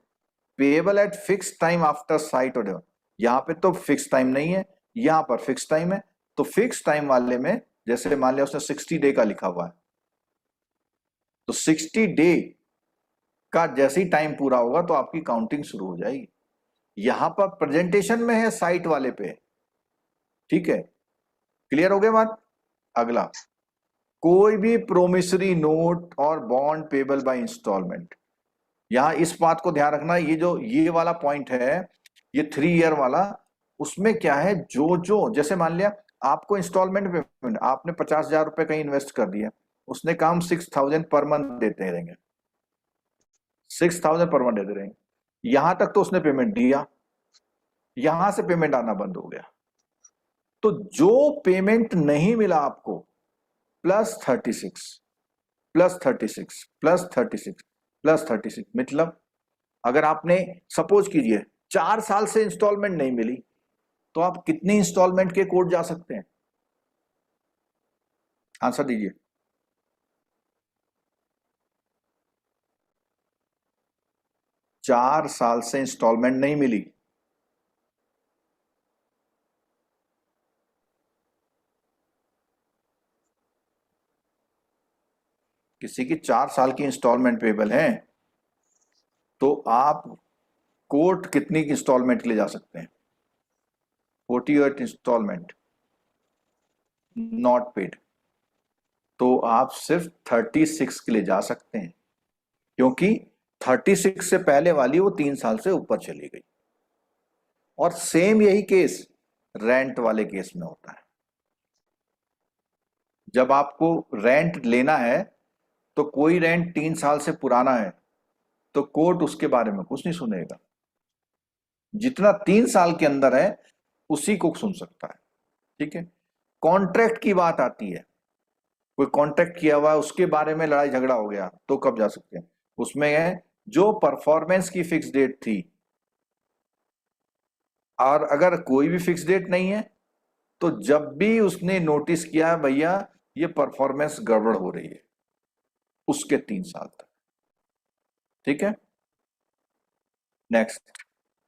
payable eight fix time after site और, यहां पे तो फिक्स टाइम नहीं है, यहां पर फिक्स टाइम है। तो फिक्स टाइम वाले में जैसे मान लिया उसने 60 डे का लिखा हुआ है, तो 60 डे का जैसे ही टाइम पूरा होगा तो आपकी काउंटिंग शुरू हो जाएगी। यहां पर प्रेजेंटेशन में है साइट वाले पे। ठीक है, क्लियर हो गया बात। अगला, कोई भी प्रोमिसरी नोट और बॉन्ड पेबल बाय इंस्टॉलमेंट। यहां इस बात को ध्यान रखना, ये वाला पॉइंट है, ये 3 ईयर वाला, उसमें क्या है, जो जैसे मान लिया आपको इंस्टॉलमेंट पेमेंट, आपने 50,000 रुपए कहीं इन्वेस्ट कर दिया, उसने काम 6,000 पर मंथ देते रहेंगे, 6,000 पर मंथ देते रहेंगे। यहां तक तो उसने पेमेंट दिया, यहां से पेमेंट आना बंद हो गया। तो जो पेमेंट नहीं मिला आपको, प्लस 36 प्लस 36 प्लस 36 प्लस 36, मतलब अगर आपने सपोज कीजिए 4 साल से इंस्टॉलमेंट नहीं मिली, तो आप कितनी इंस्टॉलमेंट के कोर्ट जा सकते हैं? आंसर दीजिए। चार साल से इंस्टॉलमेंट नहीं मिली, किसी की 4 साल की इंस्टॉलमेंट पेबल है, तो आप कोर्ट कितनी की इंस्टॉलमेंट के लिए जा सकते हैं? 48 इंस्टॉलमेंट नॉट पेड, तो आप सिर्फ 36 के लिए जा सकते हैं, क्योंकि 36 से पहले वाली वो 3 साल से ऊपर चली गई। और सेम यही केस रेंट वाले केस में होता है। जब आपको रेंट लेना है तो कोई रेंट 3 साल से पुराना है तो कोर्ट उसके बारे में कुछ नहीं सुनेगा, जितना 3 साल के अंदर है उसी को सुन सकता है। ठीक है। कॉन्ट्रैक्ट की बात आती है, कोई कॉन्ट्रैक्ट किया हुआ है, उसके बारे में लड़ाई झगड़ा हो गया, तो कब जा सकते हैं? उसमें है जो परफॉर्मेंस की फिक्स डेट थी, और अगर कोई भी फिक्स डेट नहीं है तो जब भी उसने नोटिस किया भैया ये परफॉर्मेंस गड़बड़ हो रही है, उसके 3 साल तक। ठीक है। नेक्स्ट,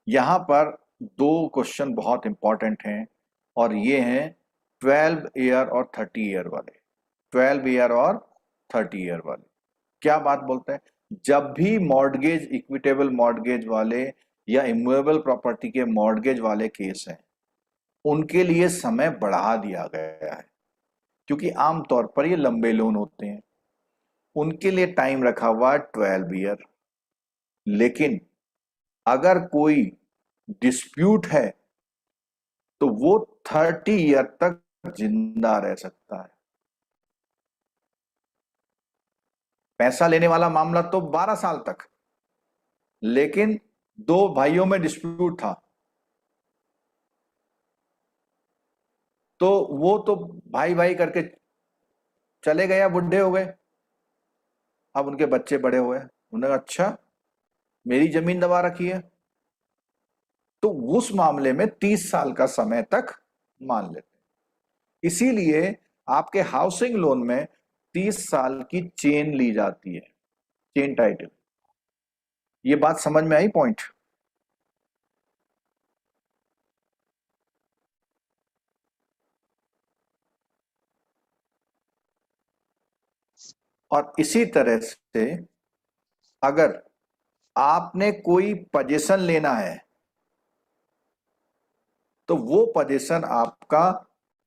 यहां पर 2 क्वेश्चन बहुत इंपॉर्टेंट हैं, और ये हैं 12 ईयर और 30 ईयर वाले। 12 ईयर और 30 ईयर वाले क्या बात बोलते हैं? जब भी मॉर्गेज, इक्विटेबल मॉर्गेज वाले या इमूवेबल प्रॉपर्टी के मॉर्गेज वाले केस हैं, उनके लिए समय बढ़ा दिया गया है, क्योंकि आमतौर पर ये लंबे लोन होते हैं, उनके लिए टाइम रखा हुआ है 12 ईयर। लेकिन अगर कोई डिस्प्यूट है तो वो 30 ईयर तक जिंदा रह सकता है। पैसा लेने वाला मामला तो 12 साल तक, लेकिन 2 भाइयों में डिस्प्यूट था, तो वो तो भाई भाई करके चले गए या बुढ़े हो गए, अब उनके बच्चे बड़े हुए, उन्होंने अच्छा मेरी जमीन दबा रखी है, तो उस मामले में 30 साल का समय तक मान लेते हैं। इसीलिए आपके हाउसिंग लोन में 30 साल की चेन ली जाती है, चेन टाइटल। ये बात समझ में आई पॉइंट? और इसी तरह से अगर आपने कोई पोजीशन लेना है तो वो पोजीशन आपका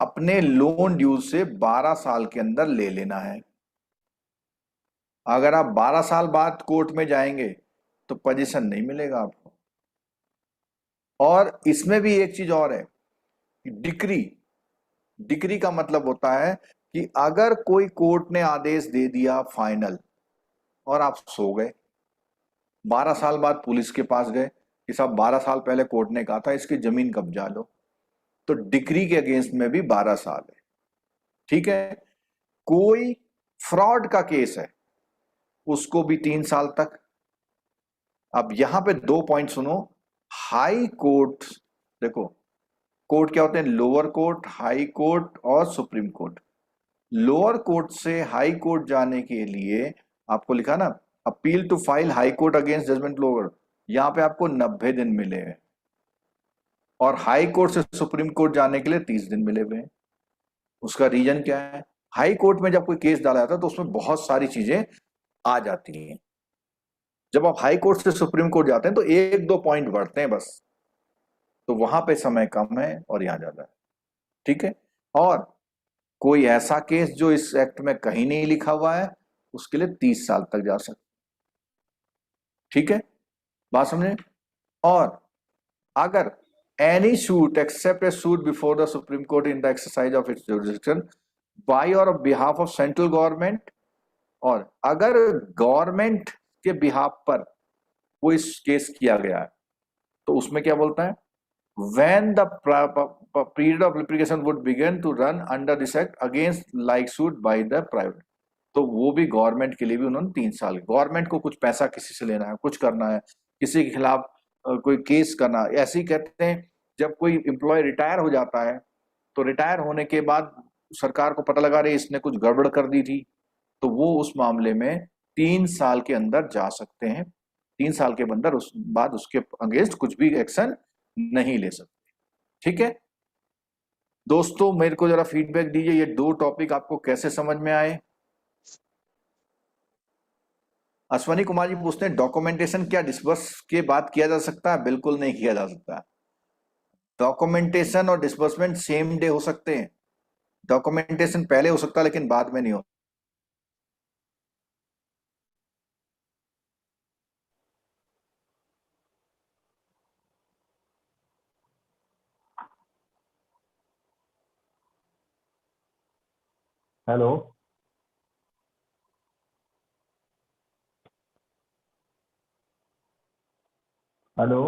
अपने लोन ड्यू से 12 साल के अंदर ले लेना है। अगर आप 12 साल बाद कोर्ट में जाएंगे तो पोजीशन नहीं मिलेगा आपको। और इसमें भी एक चीज और है, डिक्री। डिक्री का मतलब होता है कि अगर कोई कोर्ट ने आदेश दे दिया फाइनल और आप सो गए, 12 साल बाद पुलिस के पास गए कि साहब 12 साल पहले कोर्ट ने कहा था इसकी जमीन कब्जा लो, तो डिक्री के अगेंस्ट में भी 12 साल है। ठीक है, कोई फ्रॉड का केस है उसको भी 3 साल तक। अब यहां पे 2 पॉइंट सुनो। हाई कोर्ट, देखो कोर्ट क्या होते हैं, लोअर कोर्ट, हाई कोर्ट और सुप्रीम कोर्ट। लोअर कोर्ट से हाई कोर्ट जाने के लिए आपको लिखा ना, appeal to file high court against judgment lower, यहां पे आपको 90 दिन मिले हैं। और हाई कोर्ट से सुप्रीम कोर्ट जाने के लिए 30 दिन मिले हुए हैं। उसका रीजन क्या है, हाई कोर्ट में जब कोई केस डाला जाता है तो उसमें बहुत सारी चीजें आ जाती हैं। जब आप हाई कोर्ट से सुप्रीम कोर्ट जाते हैं तो 1-2 पॉइंट बढ़ते हैं बस, तो वहां पे समय कम है और यहां ज्यादा है। ठीक है, और कोई ऐसा केस जो इस एक्ट में कहीं नहीं लिखा हुआ है उसके लिए 30 साल तक जा सकते। ठीक है, बात समझे। और अगर any suit except a suit before the supreme court in the exercise of its jurisdiction by और on behalf of central government, और अगर गवर्नमेंट के बिहाफ पर कोई केस किया गया है तो उसमें क्या बोलता है, when the period of litigation would begin to run under this act against like suit by the private, तो वो भी गवर्नमेंट के लिए भी उन्होंने 3 साल। गवर्नमेंट को कुछ पैसा किसी से लेना है, कुछ करना है, किसी के खिलाफ कोई केस करना, ऐसे ही कहते हैं जब कोई एम्प्लॉय रिटायर हो जाता है तो रिटायर होने के बाद सरकार को पता लगा रही इसने कुछ गड़बड़ कर दी थी, तो वो उस मामले में 3 साल के अंदर जा सकते हैं। 3 साल के अंदर उस बाद उसके अगेंस्ट कुछ भी एक्शन नहीं ले सकते। ठीक है दोस्तों, मेरे को जरा फीडबैक दीजिए, ये 2 टॉपिक आपको कैसे समझ में आए। अश्वनी कुमार जी पूछते हैं डॉक्यूमेंटेशन क्या डिस्बर्स के बाद किया जा सकता है? बिल्कुल नहीं किया जा सकता। डॉक्यूमेंटेशन और डिस्बर्समेंट सेम डे हो सकते हैं। डॉक्यूमेंटेशन पहले हो सकता है लेकिन बाद में नहीं हो। Hello, hello,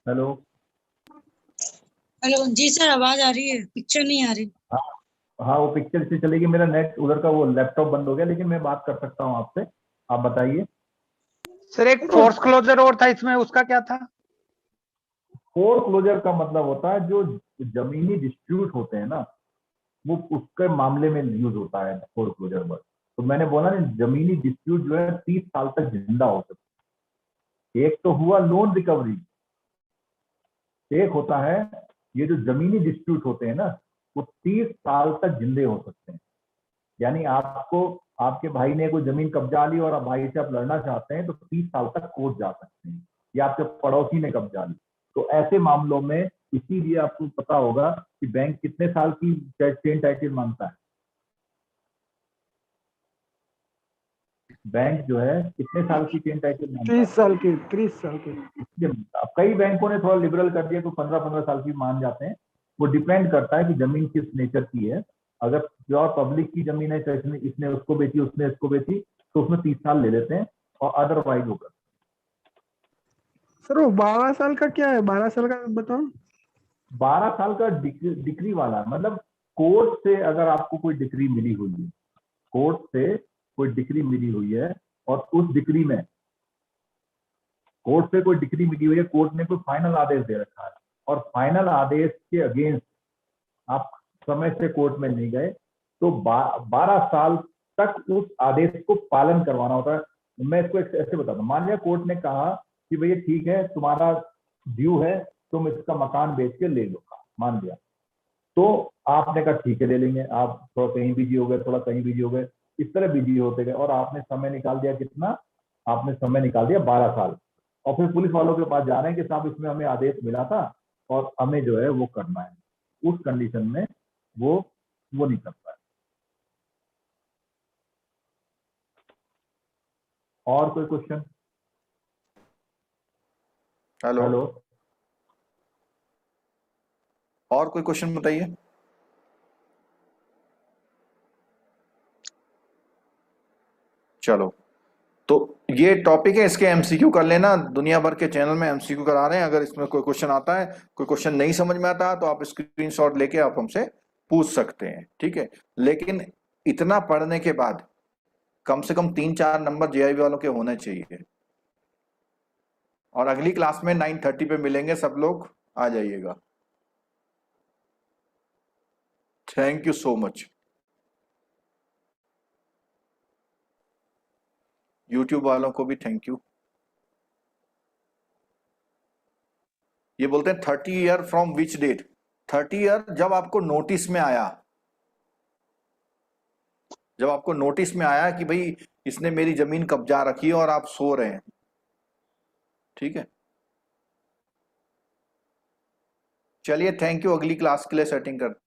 hello. हेलो जी सर, आवाज आ रही है, पिक्चर नहीं आ रही। हाँ हाँ, वो पिक्चर से चलेगी। मेरा नेट उधर का वो लैपटॉप बंद हो गया, लेकिन मैं बात कर सकता हूँ आपसे। आप बताइए सर एक फोर्स क्लोजर और था इसमें, उसका क्या था? फोर क्लोजर का मतलब होता है जो जमीनी डिस्प्यूट होते हैं ना, वो उसके मामले में यूज होता है फोर क्लोजर वर्ड। तो मैंने बोला ना, जमीनी डिस्प्यूट जो है 30 साल तक जिंदा हो सकता है। एक तो हुआ लोन रिकवरी, एक होता है ये जो जमीनी डिस्प्यूट होते हैं ना, वो 30 साल तक जिंदे हो सकते हैं। यानी आपको, आपके भाई ने कोई जमीन कब्जा ली और आप भाई से आप लड़ना चाहते हैं तो 30 साल तक कोर्ट जा सकते हैं, या आपके पड़ोसी ने कब्जा ली। तो ऐसे मामलों में इसीलिए आपको पता होगा कि बैंक कितने साल की चेन टाइटल मांगता है। बैंक जो है कितने साल की चेन टाइटल मांगता है? 30 साल की, 30 साल की। अब कई बैंकों ने थोड़ा लिबरल कर दिया तो 15-15 साल की मान जाते हैं। वो डिपेंड करता है कि जमीन किस नेचर की है। अगर प्योर पब्लिक की जमीन है, तो इसने उसको बेची, उसने इसको बेची, तो उसमें 30 साल ले लेते हैं, और अदरवाइज होगा। सर वो 12 साल का क्या है? 12 साल का बताओ। 12 साल का डिक्री वाला मतलब कोर्ट से अगर आपको कोई डिक्री मिली हुई है, कोर्ट से कोई डिक्री मिली हुई है, और उस डिक्री में कोर्ट से कोई डिक्री मिली हुई है, कोर्ट ने कोई फाइनल आदेश दे रखा है, और फाइनल आदेश के अगेंस्ट आप समय से कोर्ट में नहीं गए, तो 12 साल तक उस आदेश को पालन करवाना होता है। मैं इसको ऐसे बताता हूँ, मान लिया कोर्ट ने कहा कि भैया ठीक है, तुम्हारा ड्यू है, तुम इसका मकान बेच के ले लो, मान लिया। तो आपने कहा ठीक है ले लेंगे। आप थोड़ा कहीं बिजी हो गए, थोड़ा कहीं बिजी हो गए, इस तरह बिजी होते गए, और आपने समय निकाल दिया। कितना? आपने समय निकाल दिया 12 साल। और फिर पुलिस वालों के पास जा रहे हैं कि साहब इसमें हमें आदेश मिला था और हमें जो है वो करना है। उस कंडीशन में वो नहीं कर पाए। और कोई क्वेश्चन? हेलो, हेलो, और कोई क्वेश्चन बताइए। चलो, तो ये टॉपिक है, इसके एमसीक्यू कर लेना। दुनिया भर के चैनल में एमसीक्यू करा रहे हैं। अगर इसमें कोई क्वेश्चन आता है, कोई क्वेश्चन नहीं समझ में आता तो आप स्क्रीनशॉट लेके आप हमसे पूछ सकते हैं, ठीक है। लेकिन इतना पढ़ने के बाद कम से कम 3-4 नंबर जेआईबी वालों के होने चाहिए। और अगली क्लास में 9:30 पे मिलेंगे, सब लोग आ जाइएगा। Thank you so much. YouTube वालों को भी थैंक यू। ये बोलते हैं 30 year from which date? 30 year जब आपको नोटिस में आया, जब आपको नोटिस में आया कि भाई इसने मेरी जमीन कब्जा रखी है और आप सो रहे हैं, ठीक है। चलिए, थैंक यू। अगली क्लास के लिए सेटिंग करते